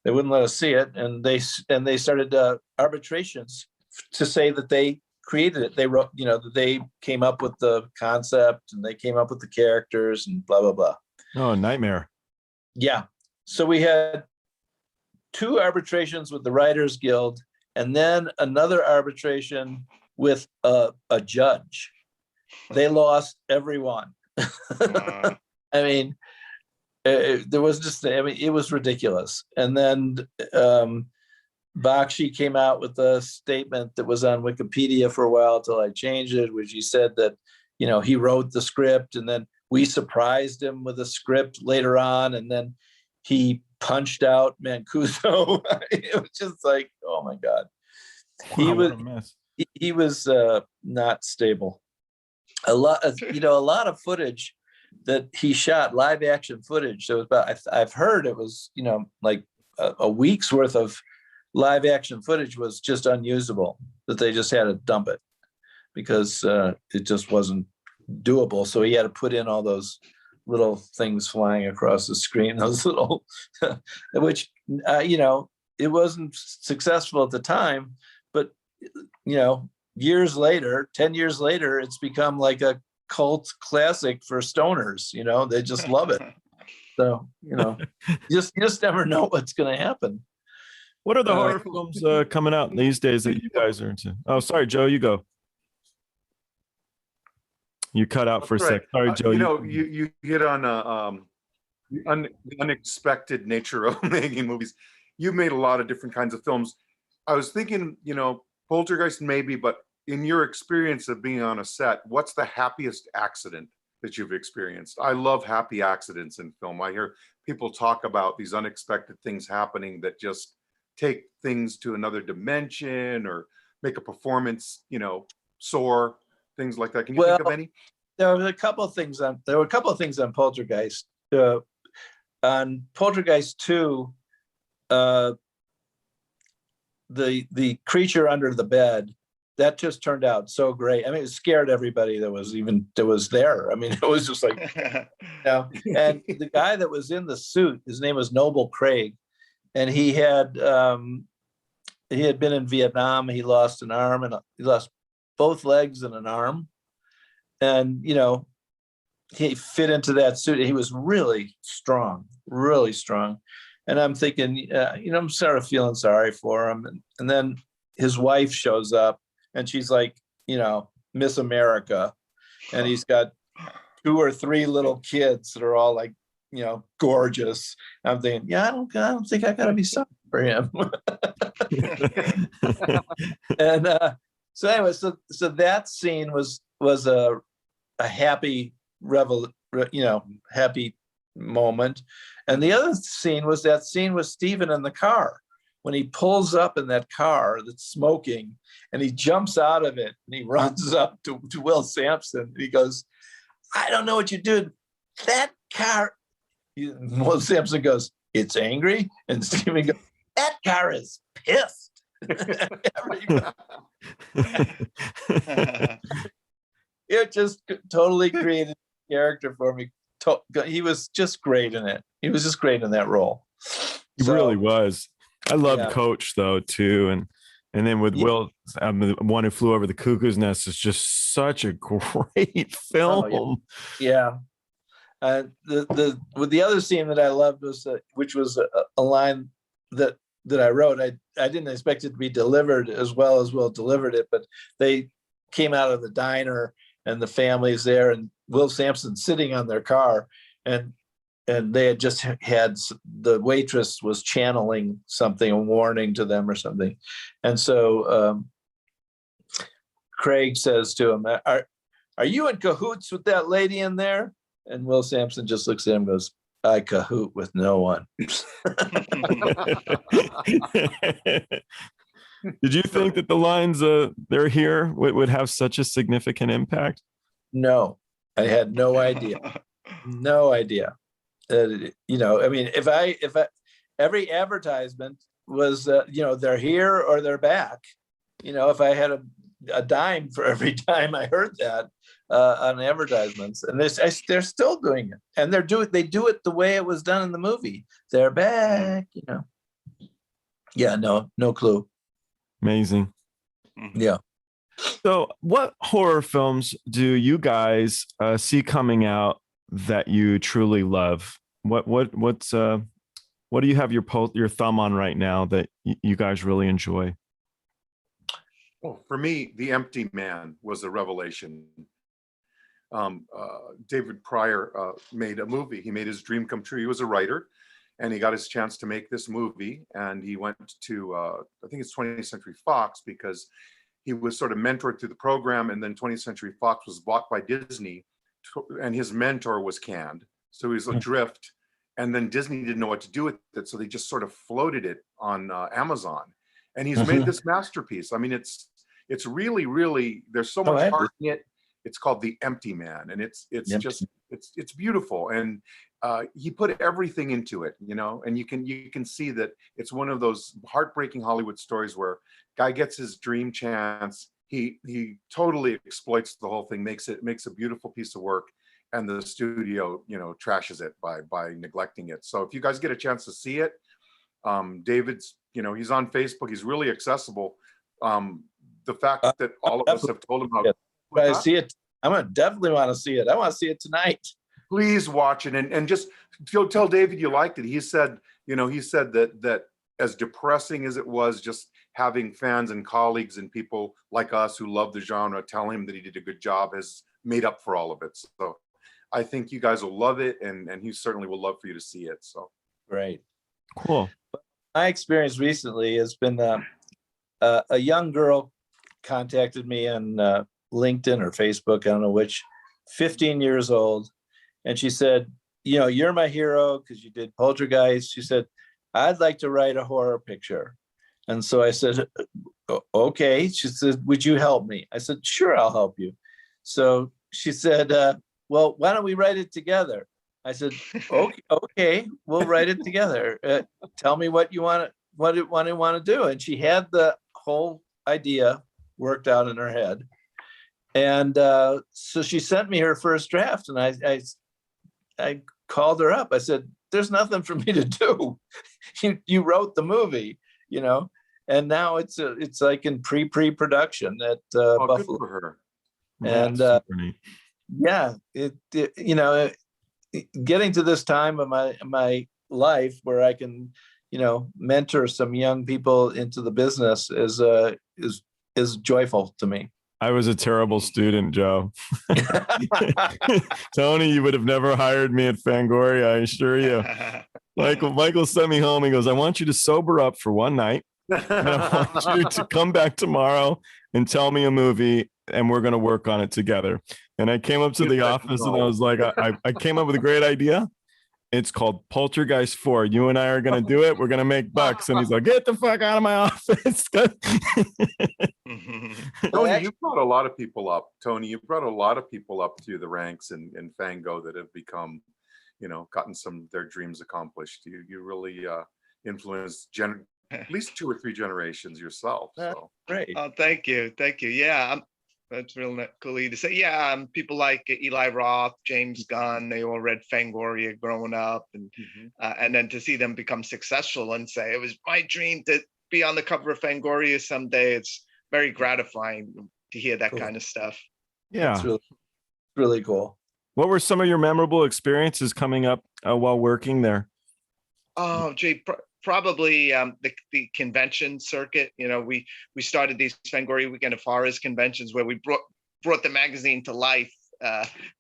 they wouldn't let us see it. And they started arbitrations to say that they created it. They wrote, that they came up with the concept and they came up with the characters and blah, blah, blah.
Oh, nightmare.
Yeah. So we had 2 arbitrations with the Writers Guild and then another arbitration with a judge. They lost every one. I mean, there was just, it was ridiculous. And then Bakshi came out with a statement that was on Wikipedia for a while until I changed it, which he said that, he wrote the script and then we surprised him with a script later on. And then he punched out Mancuso. It was just like, oh my God. He was not stable. A lot of footage that he shot, live action footage. There was I've heard it was, like a week's worth of live action footage was just unusable, that they just had to dump it because it just wasn't doable. So he had to put in all those little things flying across the screen, those little, which, it wasn't successful at the time, but, years later, 10 years later, it's become like a cult classic for stoners, they just love it. So, you just never know what's going to happen.
What are the horror films coming out these days that you guys are into? Oh, sorry, Joe, you go. You cut out for a sec. Sorry, Joe.
You hit on the unexpected nature of making movies. You've made a lot of different kinds of films. I was thinking, Poltergeist maybe, but in your experience of being on a set, what's the happiest accident that you've experienced? I love happy accidents in film. I hear people talk about these unexpected things happening that just take things to another dimension or make a performance, soar, things like that. Can you think of any?
There were a couple of things on Poltergeist. On Poltergeist 2, the creature under the bed, that just turned out so great. I mean, it scared everybody that was there. I mean, it was just like, and the guy that was in the suit, his name was Noble Craig, and he had been in Vietnam. He lost an arm and he lost both legs and an arm. And, he fit into that suit. He was really strong, really strong. And I'm thinking, I'm sort of feeling sorry for him. And then his wife shows up and she's like, Miss America. And he's got 2 or 3 little kids that are all like, gorgeous. I'm thinking, I don't think I gotta be sorry for him. And so anyway, so that scene was a happy happy moment. And the other scene was that scene with Steven in the car when he pulls up in that car that's smoking and he jumps out of it and he runs up to Will Sampson and he goes, I don't know what you did. That car. Will Sampson goes, it's angry. And Steven goes, that car is pissed. It just totally created a character for me. He was just great in it. He was just great in that role.
He really was. I loved Coach though too, and then with Will, the One Who Flew Over the Cuckoo's Nest is just such a great film.
Oh, yeah. The other scene that I loved was which was a line that I wrote. I didn't expect it to be delivered as well as Will delivered it, but they came out of the diner and the family's there and Will Sampson sitting on their car and they had just had, the waitress was channeling something, a warning to them or something. And so Craig says to him, are you in cahoots with that lady in there? And Will Sampson just looks at him and goes, I cahoot with no one.
Did you think that the lines "they're here" would have such a significant impact?
No, I had no idea. No idea. You know, I mean, if I every advertisement was, you know, they're here or they're back. You know, if I had a dime for every time I heard that on advertisements, and they're still doing it, and they do it the way it was done in the movie. They're back. You know. Yeah. No clue.
Amazing.
Yeah.
So, what horror films do you guys see coming out that you truly love? What do you have your thumb on right now that you guys really enjoy?
Well, for me, The Empty Man was a revelation. David Pryor made a movie. He made his dream come true. He was a writer, and he got his chance to make this movie. And he went to, I think it's 20th Century Fox, because he was sort of mentored through the program. And then 20th Century Fox was bought by Disney, and his mentor was canned. So he was adrift. And then Disney didn't know what to do with it. So they just sort of floated it on Amazon. And he's made this masterpiece. I mean, it's really, really, there's so much heart in it. It's called The Empty Man, and it's just it's beautiful. And he put everything into it, you know. And you can see that it's one of those heartbreaking Hollywood stories where guy gets his dream chance. He totally exploits the whole thing, makes a beautiful piece of work, and the studio, you know, trashes it by neglecting it. So if you guys get a chance to see it, David's, you know, he's on Facebook. He's really accessible. The fact that all of us have told him how.
I see it. I'm gonna definitely want to see it. I want to see it tonight.
Please watch it and just tell David you liked it. He said that as depressing as it was, just having fans and colleagues and people like us who love the genre tell him that he did a good job has made up for all of it. So I think you guys will love it, and he certainly will love for you to see it. So
great,
cool.
My experience recently has been a young girl contacted me on LinkedIn or Facebook, I don't know which, 15 years old. And she said, you know, you're my hero because you did Poltergeist. She said, I'd like to write a horror picture. And so I said, okay. She said, would you help me? I said, sure, I'll help you. So she said, well, why don't we write it together? I said, okay, we'll write it together. Tell me what you want to do. And she had the whole idea worked out in her head. And so she sent me her first draft, and I called her up. I said, there's nothing for me to do. You wrote the movie, you know, and now it's like in pre-production at Buffalo.
Good for her.
And yeah, it you know, getting to this time of my life where I can, you know, mentor some young people into the business is joyful to me.
I was a terrible student, Joe. Tony, you would have never hired me at Fangoria, I assure you. Michael sent me home. He goes, I want you to sober up for one night. And I want you to come back tomorrow and tell me a movie, and we're going to work on it together. And I came up to the office and I was like, I came up with a great idea. It's called Poltergeist 4. You and I are going to do it. We're going to make bucks. And he's like, get the fuck out of my office.
Tony, you brought a lot of people up. Tony, you brought a lot of people up through the ranks in Fango that have become, you know, gotten their dreams accomplished. You really influenced at least 2 or 3 generations yourself. So.
Great.
Oh, thank you. Yeah. That's real cool to say. Yeah, people like Eli Roth, James Gunn, they all read Fangoria growing up, and then to see them become successful and say it was my dream to be on the cover of Fangoria someday. It's very gratifying to hear that kind of stuff.
Yeah,
it's really cool.
What were some of your memorable experiences coming up while working there?
Oh, gee, probably the convention circuit. You know, we started these Fangoria Weekend of Horrors conventions where we brought the magazine to life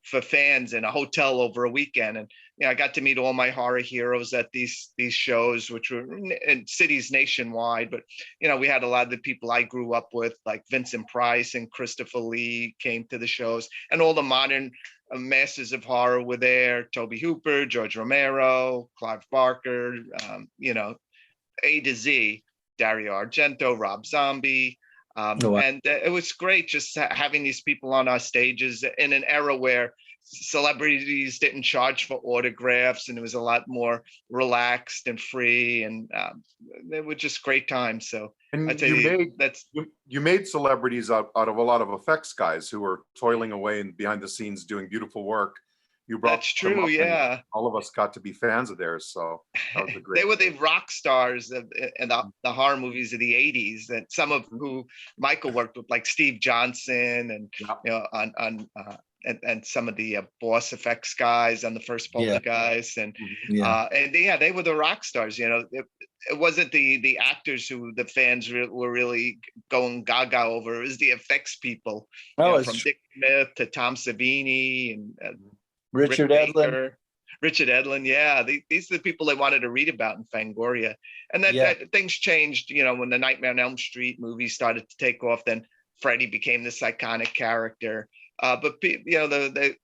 for fans in a hotel over a weekend. And you know, I got to meet all my horror heroes at these shows, which were in cities nationwide. But you know, we had a lot of the people I grew up with, like Vincent Price and Christopher Lee, came to the shows, and all the modern masters of horror were there. Tobe Hooper, George Romero, Clive Barker, A to Z, Dario Argento, Rob Zombie. And it was great just having these people on our stages in an era where celebrities didn't charge for autographs, and it was a lot more relaxed and free, and they were just great times. So
And
I tell you,
you made celebrities out of a lot of effects guys who were toiling away and behind the scenes doing beautiful work. You brought
that's true, yeah.
all of us got to be fans of theirs, so that was a great.
They were the rock stars in the horror movies of the '80s, and some of who Michael worked with, like Steve Johnson, and and some of the Boss Effects guys on the first Poltergeist, and they were the rock stars. It wasn't the actors who the fans were really going gaga over. It was the effects people, from Dick Smith to Tom Savini and
Richard Edlund.
Richard Edlund, yeah. These are the people they wanted to read about in Fangoria. And that things changed, when the Nightmare on Elm Street movies started to take off, then Freddy became this iconic character. But the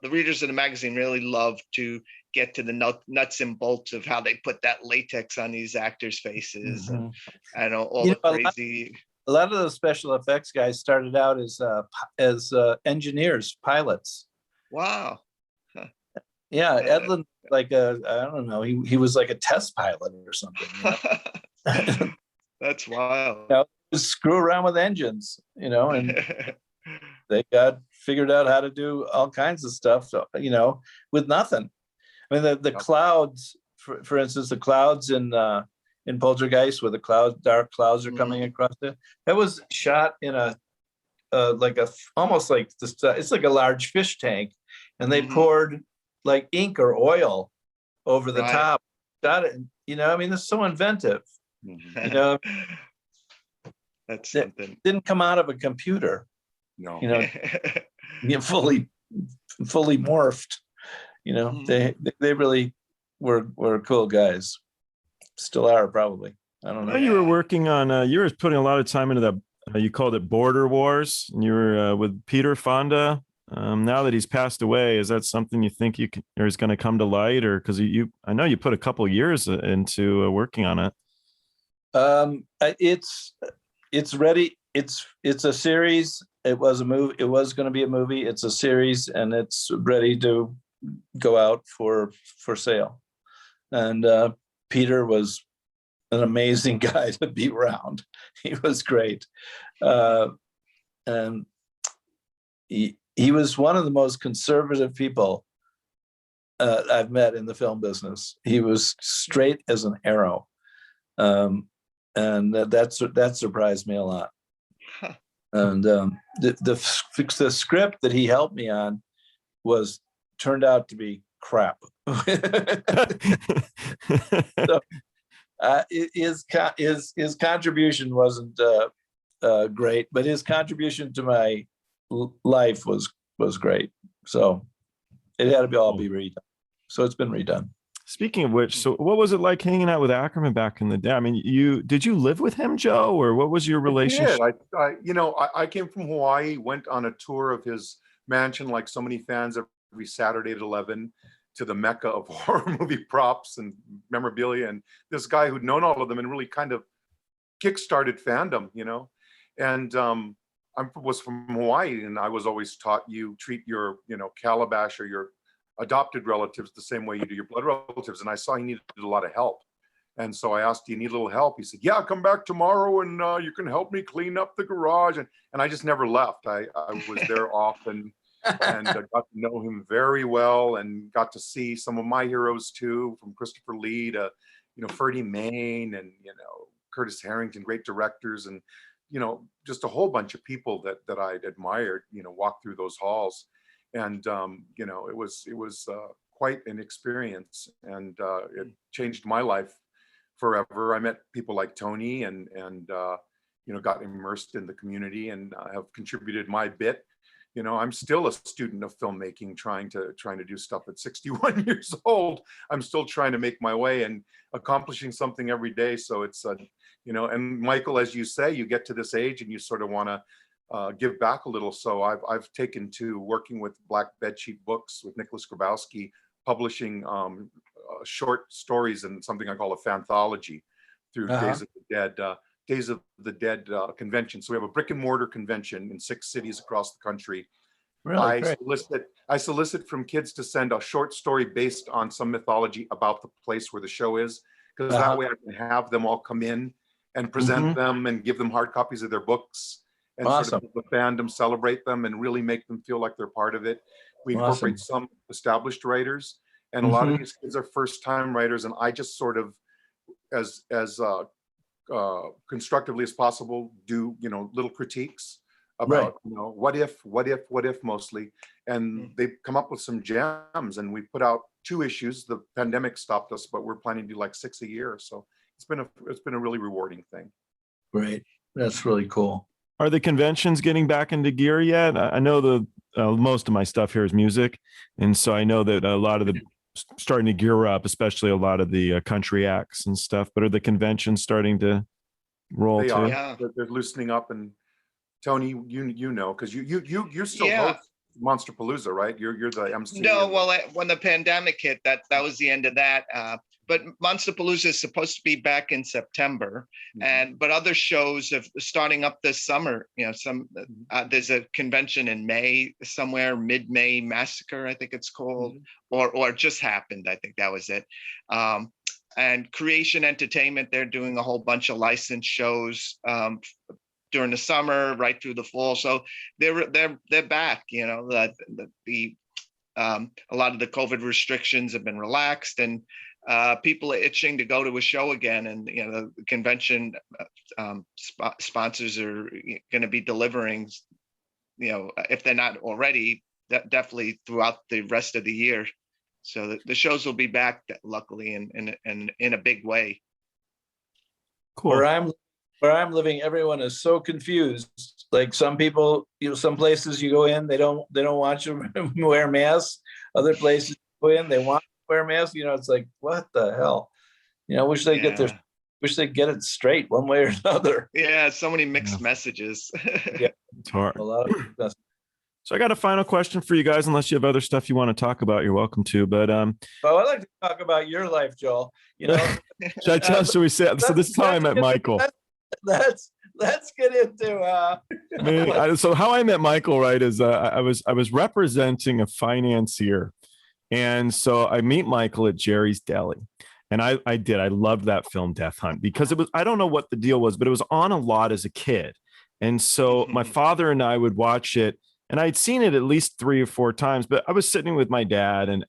readers of the magazine really loved to get to the nuts and bolts of how they put that latex on these actors' faces, and all the crazy.
A lot of those special effects guys started out as engineers, pilots.
Wow.
Yeah, Edlund, like I don't know, he was like a test pilot or something.
That's wild.
Just screw around with engines, and they got figured out how to do all kinds of stuff, with nothing. I mean, the clouds, for instance, the clouds in Poltergeist, where the dark clouds are coming across it, that was shot in almost like this. It's like a large fish tank, and they poured like ink or oil over the top. Got it. I mean, it's so inventive.
That's something.
Didn't come out of a computer.
No.
Fully morphed. They really were cool guys. Still are, probably. I don't know.
You were working on. You were putting a lot of time into that. You called it Border Wars, and you were with Peter Fonda. Now that he's passed away, is that something you think is going to come to light, or because I know you put a couple years into working on it.
It's ready. It's a series. It was a movie. It was going to be a movie. It's a series, and it's ready to go out for sale. And Peter was an amazing guy to be around. He was great, and he was one of the most conservative people I've met in the film business. He was straight as an arrow, and that surprised me a lot. And the script that he helped me on turned out to be crap. So, his contribution wasn't great, but his contribution to my life was great. So it had to all be redone. So it's been redone.
Speaking of which, so what was it like hanging out with Ackerman back in the day? I mean, did you live with him, Joe, or what was your relationship?
I came from Hawaii, went on a tour of his mansion like so many fans every Saturday at 11 to the mecca of horror movie props and memorabilia. And this guy who'd known all of them and really kind of kickstarted fandom, and I was from Hawaii, and I was always taught you treat your, calabash or your adopted relatives the same way you do your blood relatives. And I saw he needed a lot of help. And so I asked, do you need a little help? He said, yeah, come back tomorrow and you can help me clean up the garage. And I just never left. I was there often and got to know him very well and got to see some of my heroes too, from Christopher Lee to, Ferdy Mayne and, Curtis Harrington, great directors, and, just a whole bunch of people that I'd admired, walk through those halls. And, it was quite an experience, and it changed my life forever. I met people like Tony and got immersed in the community and have contributed my bit. I'm still a student of filmmaking, trying to do stuff at 61 years old. I'm still trying to make my way and accomplishing something every day. So it's, and Michael, as you say, you get to this age and you sort of want to give back a little. So I've taken to working with Black Bedsheet Books with Nicholas Grabowski, publishing short stories and something I call a fanthology through Days of the Dead convention. So we have a brick and mortar convention in 6 cities across the country.
Really great.
I solicit from kids to send a short story based on some mythology about the place where the show is, because that way I can have them all come in and present them and give them hard copies of their books and sort of the fandom celebrate them and really make them feel like they're part of it. We incorporate some established writers, and a lot of these kids are first-time writers, and I just sort of, as constructively as possible, do little critiques about what if mostly, and they come up with some gems, and we put out 2 issues. The pandemic stopped us, but we're planning to do like 6 a year, so it's been a really rewarding thing.
Great, that's really cool.
Are the conventions getting back into gear yet? I know most of my stuff here is music, and so I know that a lot of the starting to gear up, especially a lot of the country acts and stuff. But are the conventions starting to roll
They
too?
are. Yeah. They're loosening up. And Tony, you know, because you still host Monsterpalooza, right? You're the MC.
No, well, when the pandemic hit, that was the end of that. But Monsterpalooza is supposed to be back in September, but other shows are starting up this summer. There's a convention in May somewhere, mid-May, Massacre, I think it's called, or just happened. I think that was it. And Creation Entertainment, they're doing a whole bunch of licensed shows during the summer, right through the fall. So they're back. A lot of the COVID restrictions have been relaxed, and people are itching to go to a show again, and the convention sponsors are going to be delivering, if they're not already, definitely throughout the rest of the year. So the shows will be back, luckily, in a big way.
Cool.
Where I'm living, everyone is so confused. Like some people, some places you go in, they don't want you to wear masks. Other places you go in, they want wear masks. It's like, what the hell? Wish they get it straight one way or another.
Yeah, so many mixed messages.
Yeah,
it's hard.
A lot of
So I got a final question for you guys. Unless you have other stuff you want to talk about, you're welcome to. But
I'd like to talk about your life, Joel.
Should I tell? Should we say? So this is how I met Michael.
Let's get into
so how I met Michael, right, is I was representing a financier. And so I meet Michael at Jerry's Deli, and I loved that film Death Hunt, because it was, I don't know what the deal was, but it was on a lot as a kid. And so my father and I would watch it, and I'd seen it at least 3 or 4 times, but I was sitting with my dad, and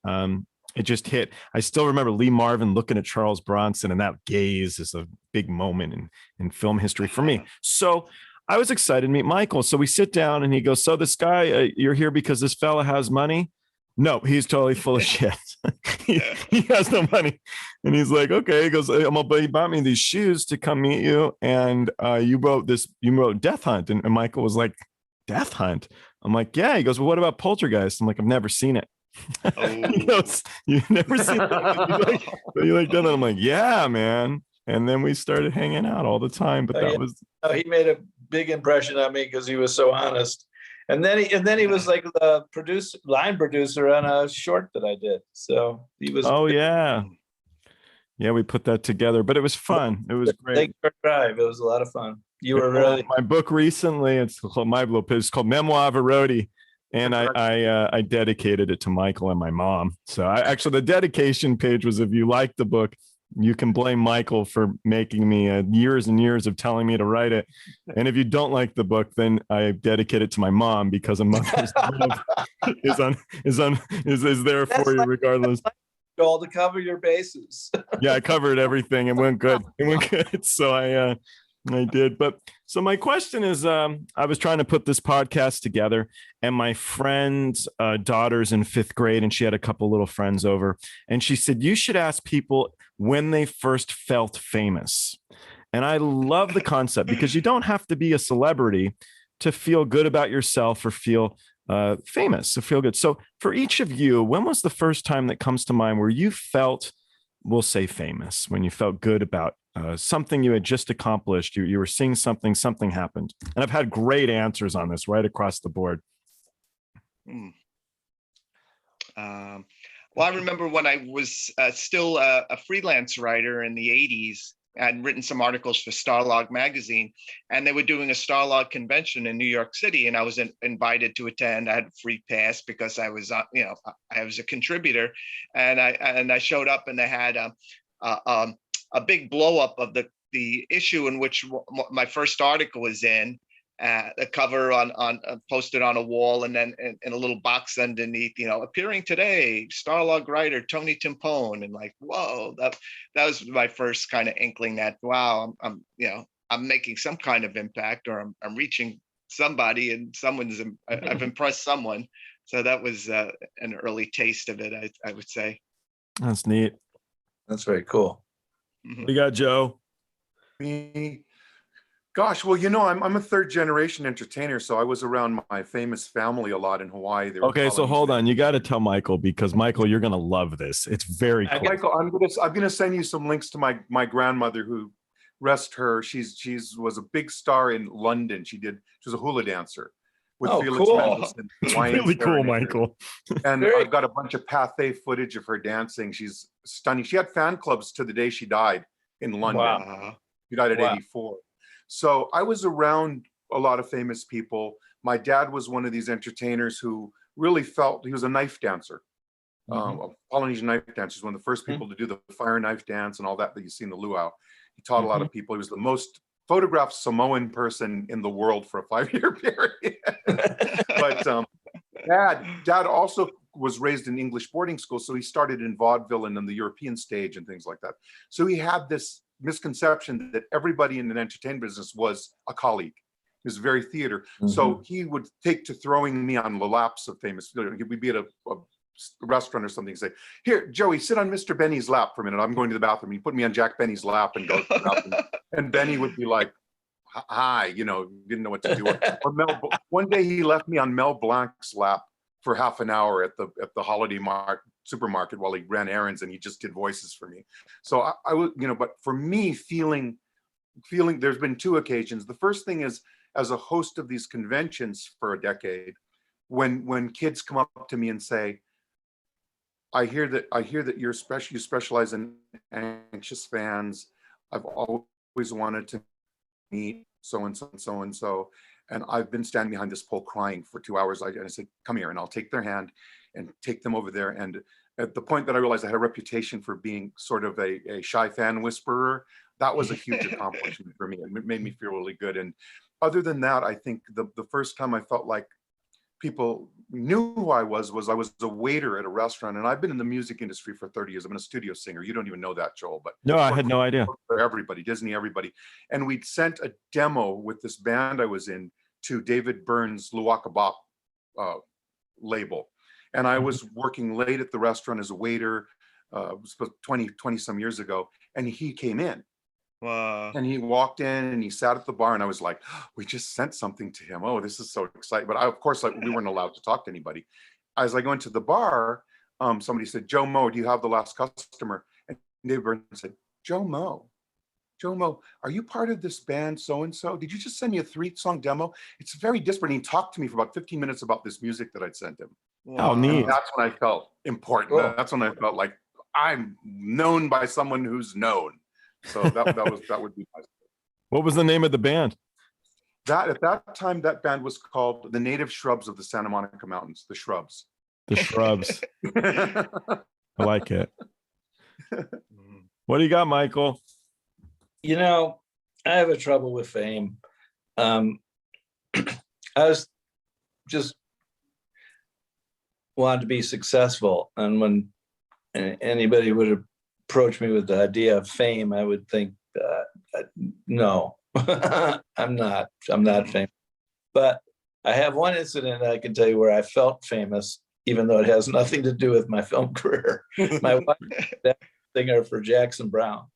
it just hit. I still remember Lee Marvin looking at Charles Bronson, and that gaze is a big moment in film history for me. So I was excited to meet Michael. So we sit down, and he goes, "So this guy, you're here because this fella has money?" No, he's totally full of shit. he has no money. And he's like, okay. He goes, he bought me these shoes to come meet you. And you wrote Death Hunt. And Michael was like, Death Hunt? I'm like, yeah. He goes, well, what about Poltergeist? I'm like, I've never seen it. He goes, you've never seen it? You like that? I'm like, yeah, man. And then we started hanging out all the time. But
he made a big impression on me because he was so honest. And then he was like the line producer on a short that I did. So he was.
Oh yeah, we put that together, but it was fun. It was great.
Lake Drive. It was a lot of fun. You were really.
My book recently. It's called Memoir of a Roadie, and I dedicated it to Michael and my mom. So actually the dedication page was, if you like the book, you can blame Michael for making me years and years of telling me to write it. And if you don't like the book, then I dedicate it to my mom, because a mother's love is there for you regardless.
All to cover your bases.
Yeah, I covered everything. It went good. So I did. But so my question is, I was trying to put this podcast together, and my friend's daughter's in 5th grade, and she had a couple little friends over, and she said, you should ask people when they first felt famous. And I love the concept, because you don't have to be a celebrity to feel good about yourself or feel famous, to feel good. So for each of you, when was the first time that comes to mind where you felt, we'll say famous, when you felt good about something you had just accomplished. You were seeing something happened. And I've had great answers on this right across the board.
Well, I remember when I was still a freelance writer in the 80s. I'd written some articles for Starlog magazine, and they were doing a Starlog convention in New York City, and I was invited to attend. I had a free pass because I was, I was a contributor, and I showed up, and they had a big blow up of the issue in which my first article was in. The cover on posted on a wall, and then in a little box underneath, appearing today, Starlog writer Tony Timpone, and like, whoa, that was my first kind of inkling that, wow, I'm making some kind of impact, or I'm reaching somebody, and I've impressed someone. So that was an early taste of it, I would say.
That's neat.
That's very cool.
What do you got, Joe?
Me. Gosh, well, I'm a third generation entertainer, so I was around my famous family a lot in Hawaii.
Okay, so hold on. You got to tell Michael, because Michael, you're going to love this. It's very cool.
Michael, I'm gonna send you some links to my grandmother, who, rest her, she's was a big star in London. She was a hula dancer with Felix Mendelssohn.
It's really cool, Michael.
And I've got a bunch of Pathé footage of her dancing. She's stunning. She had fan clubs to the day she died in London.
Wow.
She died at 84. So I was around a lot of famous people. My dad was one of these entertainers who really felt he was a knife dancer. A Polynesian knife dancer. He's one of the first people to do the fire knife dance and all that you see in the luau. He taught a lot of people. He was the most photographed Samoan person in the world for a 5-year period. But dad also was raised in English boarding school, so he started in vaudeville and on the European stage and things like that. So he had this misconception that everybody in an entertainment business was a colleague. He was very theater. So he would take to throwing me on the laps of famous, we'd be at a restaurant or something and say, here, Joey, sit on Mr. Benny's lap for a minute. I'm going to the bathroom. He put me on Jack Benny's lap and go to the bathroom. And Benny would be like, hi, didn't know what to do. Or one day he left me on Mel Blanc's lap for half an hour at the Holiday supermarket while he ran errands, and he just did voices for me. So I was, but for me, feeling there's been two occasions. The first thing is, as a host of these conventions for a decade, when kids come up to me and say, I hear that you specialize in anxious fans. I've always wanted to meet so-and-so and so-and-so. And I've been standing behind this pole crying for 2 hours. I said, come here, and I'll take their hand and take them over there. And at the point that I realized I had a reputation for being sort of a shy fan whisperer, that was a huge accomplishment for me. It made me feel really good. And other than that, I think the first time I felt like people knew who I was a waiter at a restaurant. And I've been in the music industry for 30 years. I've been a studio singer. You don't even know that, Joel, but
no, I had no idea.
For everybody, Disney, everybody. And we'd sent a demo with this band I was in to David Byrne's Luaka Bop label. And I was working late at the restaurant as a waiter, it was 20 some years ago. And he came in.
Wow.
And he walked in and he sat at the bar, and I was like, oh, we just sent something to him. Oh, this is so exciting. But of course, we weren't allowed to talk to anybody. As I go into the bar, somebody said, Joe Mo, do you have the last customer? And David Byrne said, Joe Mo, are you part of this band so-and-so? Did you just send me a 3-song demo? It's very disparate. And he talked to me for about 15 minutes about this music that I'd sent him.
Wow. Oh, neat.
And that's when I felt important. Cool. That's when I felt like I'm known by someone who's known. So that would be my story.
What was the name of the band?
At that time, that band was called the Native Shrubs of the Santa Monica Mountains, the Shrubs.
The Shrubs. I like it. What do you got, Michael?
I have a trouble with fame. I was just wanted to be successful, and when anybody would approach me with the idea of fame, I would think, no, I'm not famous. But I have one incident I can tell you where I felt famous, even though it has nothing to do with my film career. My wife was a singer for Jackson Browne.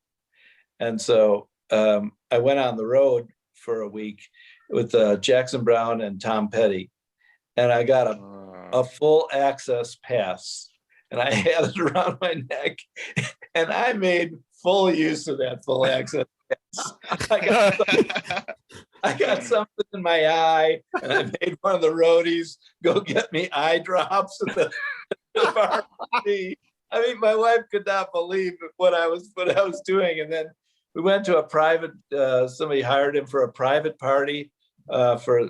And so I went on the road for a week with Jackson Browne and Tom Petty. And I got a full access pass. And I had it around my neck. And I made full use of that full access. I got something in my eye, and I made one of the roadies go get me eye drops at the pharmacy. I mean, my wife could not believe what I was doing. And then we went to a private. Somebody hired him for a private party for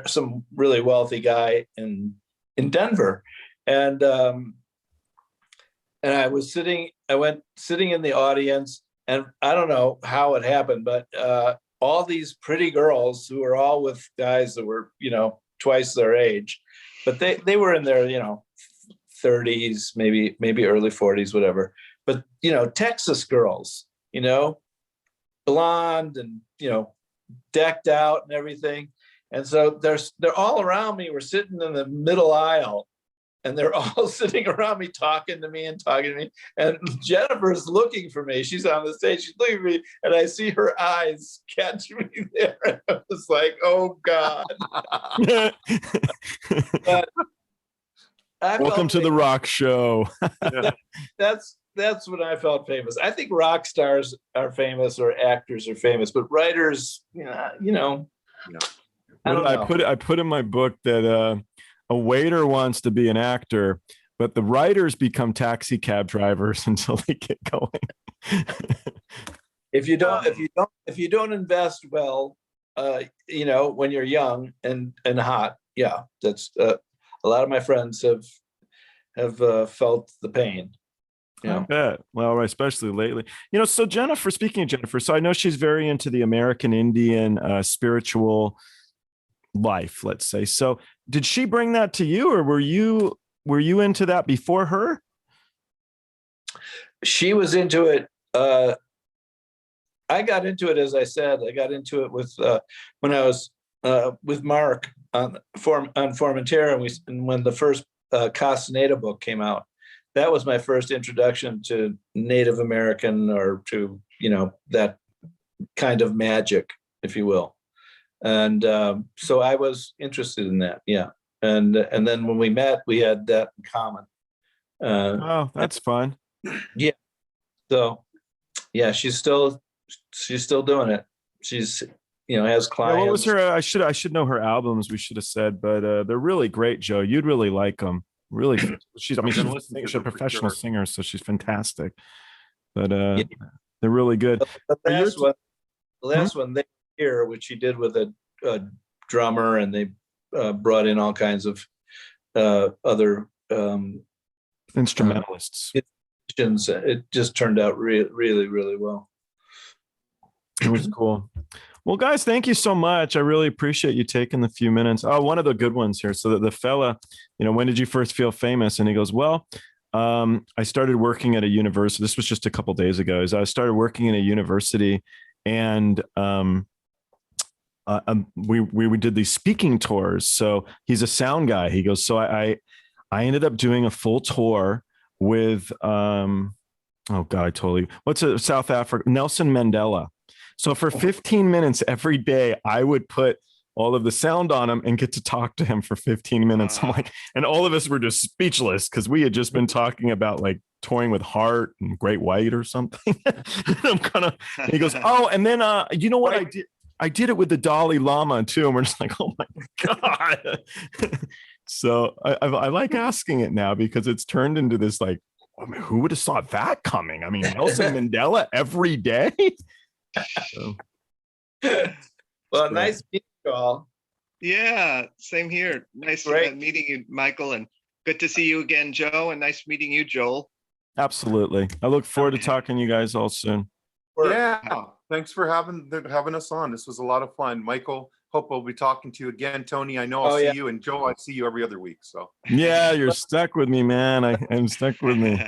some really wealthy guy in Denver, and I was sitting. I went sitting in the audience, and I don't know how it happened, but all these pretty girls who were all with guys that were, twice their age, but they were in their, 30s, maybe early 40s, whatever. But, Texas girls, blonde and, decked out and everything. And so they're all around me. We're sitting in the middle aisle, and they're all sitting around me, talking to me. And Jennifer's looking for me. She's on the stage. She's looking for me. And I see her eyes catch me there. And I was like, oh, God.
Welcome to the rock show.
That's when I felt famous. I think rock stars are famous, or actors are famous, but writers, I don't know.
I put in my book that a waiter wants to be an actor, but the writers become taxi cab drivers until they get going.
If you don't invest well, when you're young and hot, yeah, that's a lot of my friends have felt the pain.
I bet. Well, especially lately. So Jennifer, speaking of Jennifer, so I know she's very into the American Indian spiritual life, let's say. So did she bring that to you, or were you into that before her?
She was into it. I got into it, as I said. I got into it with when I was with Mark on Formentera, and when the first Castaneda book came out. That was my first introduction to Native American, or to that kind of magic, if you will. And so I was interested in that, yeah. And then when we met, we had that in common.
Oh, that's fun.
Yeah. So yeah, she's still doing it. She's has clients.
What was her? I should know her albums. We should have said, but they're really great, Joe. You'd really like them. Really, she's a professional singer, so she's fantastic. But they're really good.
The last one they hear, which she did with a drummer, and they brought in all kinds of other
instrumentalists.
It just turned out really, really well.
It was cool. Well, guys, thank you so much. I really appreciate you taking the few minutes. Oh, one of the good ones here. So the fella, when did you first feel famous? And he goes, well, I started working at a university. This was just a couple of days ago. I started working in a university, and we did these speaking tours. So he's a sound guy. He goes, so I ended up doing a full tour with, oh God, what's a South Africa, Nelson Mandela. So for 15 minutes every day, I would put all of the sound on him and get to talk to him for 15 minutes. I'm like, and all of us were just speechless because we had just been talking about like touring with Heart and Great White or something. And he goes, oh, and then you know what I did? I did it with the Dalai Lama too. And we're just like, oh my God. So I like asking it now, because it's turned into this like, who would have saw that coming? I mean, Nelson Mandela every day. So,
well, nice meeting you all.
Yeah, same here. Nice meeting you, Michael, and good to see you again, Joe, and nice meeting you, Joel.
Absolutely. I look forward to talking to you guys all soon.
Yeah, thanks for having us on. This was a lot of fun. Michael, hope we'll be talking to you again. Tony, I know I'll see you, and Joe, I see you every other week. So
yeah, you're stuck with me, man. I'm stuck with me.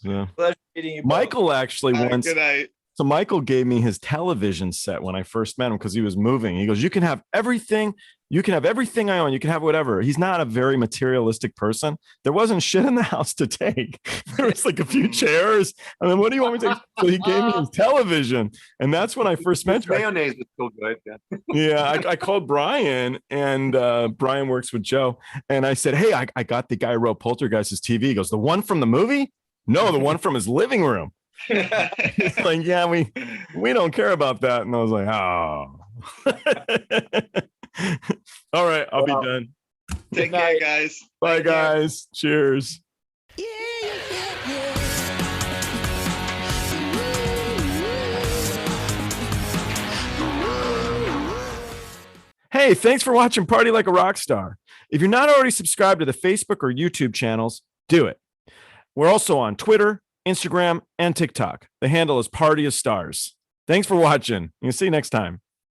So.
Pleasure meeting you both.
Michael actually once.
Good night.
So Michael gave me his television set when I first met him, because he was moving. He goes, you can have everything. You can have everything I own. You can have whatever. He's not a very materialistic person. There wasn't shit in the house to take. There was like a few chairs. And then what do you want me to take? So he gave me his television. And that's when I first met you.
Mayonnaise is still good.
Yeah, I called Brian, and Brian works with Joe. And I said, hey, I got the guy who wrote Poltergeist's TV. He goes, the one from the movie? No, the one from his living room. He's like, yeah, we don't care about that. And I was like, oh. All right, I'll be done.
Take care, guys.
Bye,
Take care.
guys. Cheers. Hey, thanks for watching Party Like a Rockstar. If you're not already subscribed to the Facebook or YouTube channels, do it. We're also on Twitter, Instagram, and TikTok. The handle is Party of Stars. Thanks for watching. We'll see you next time.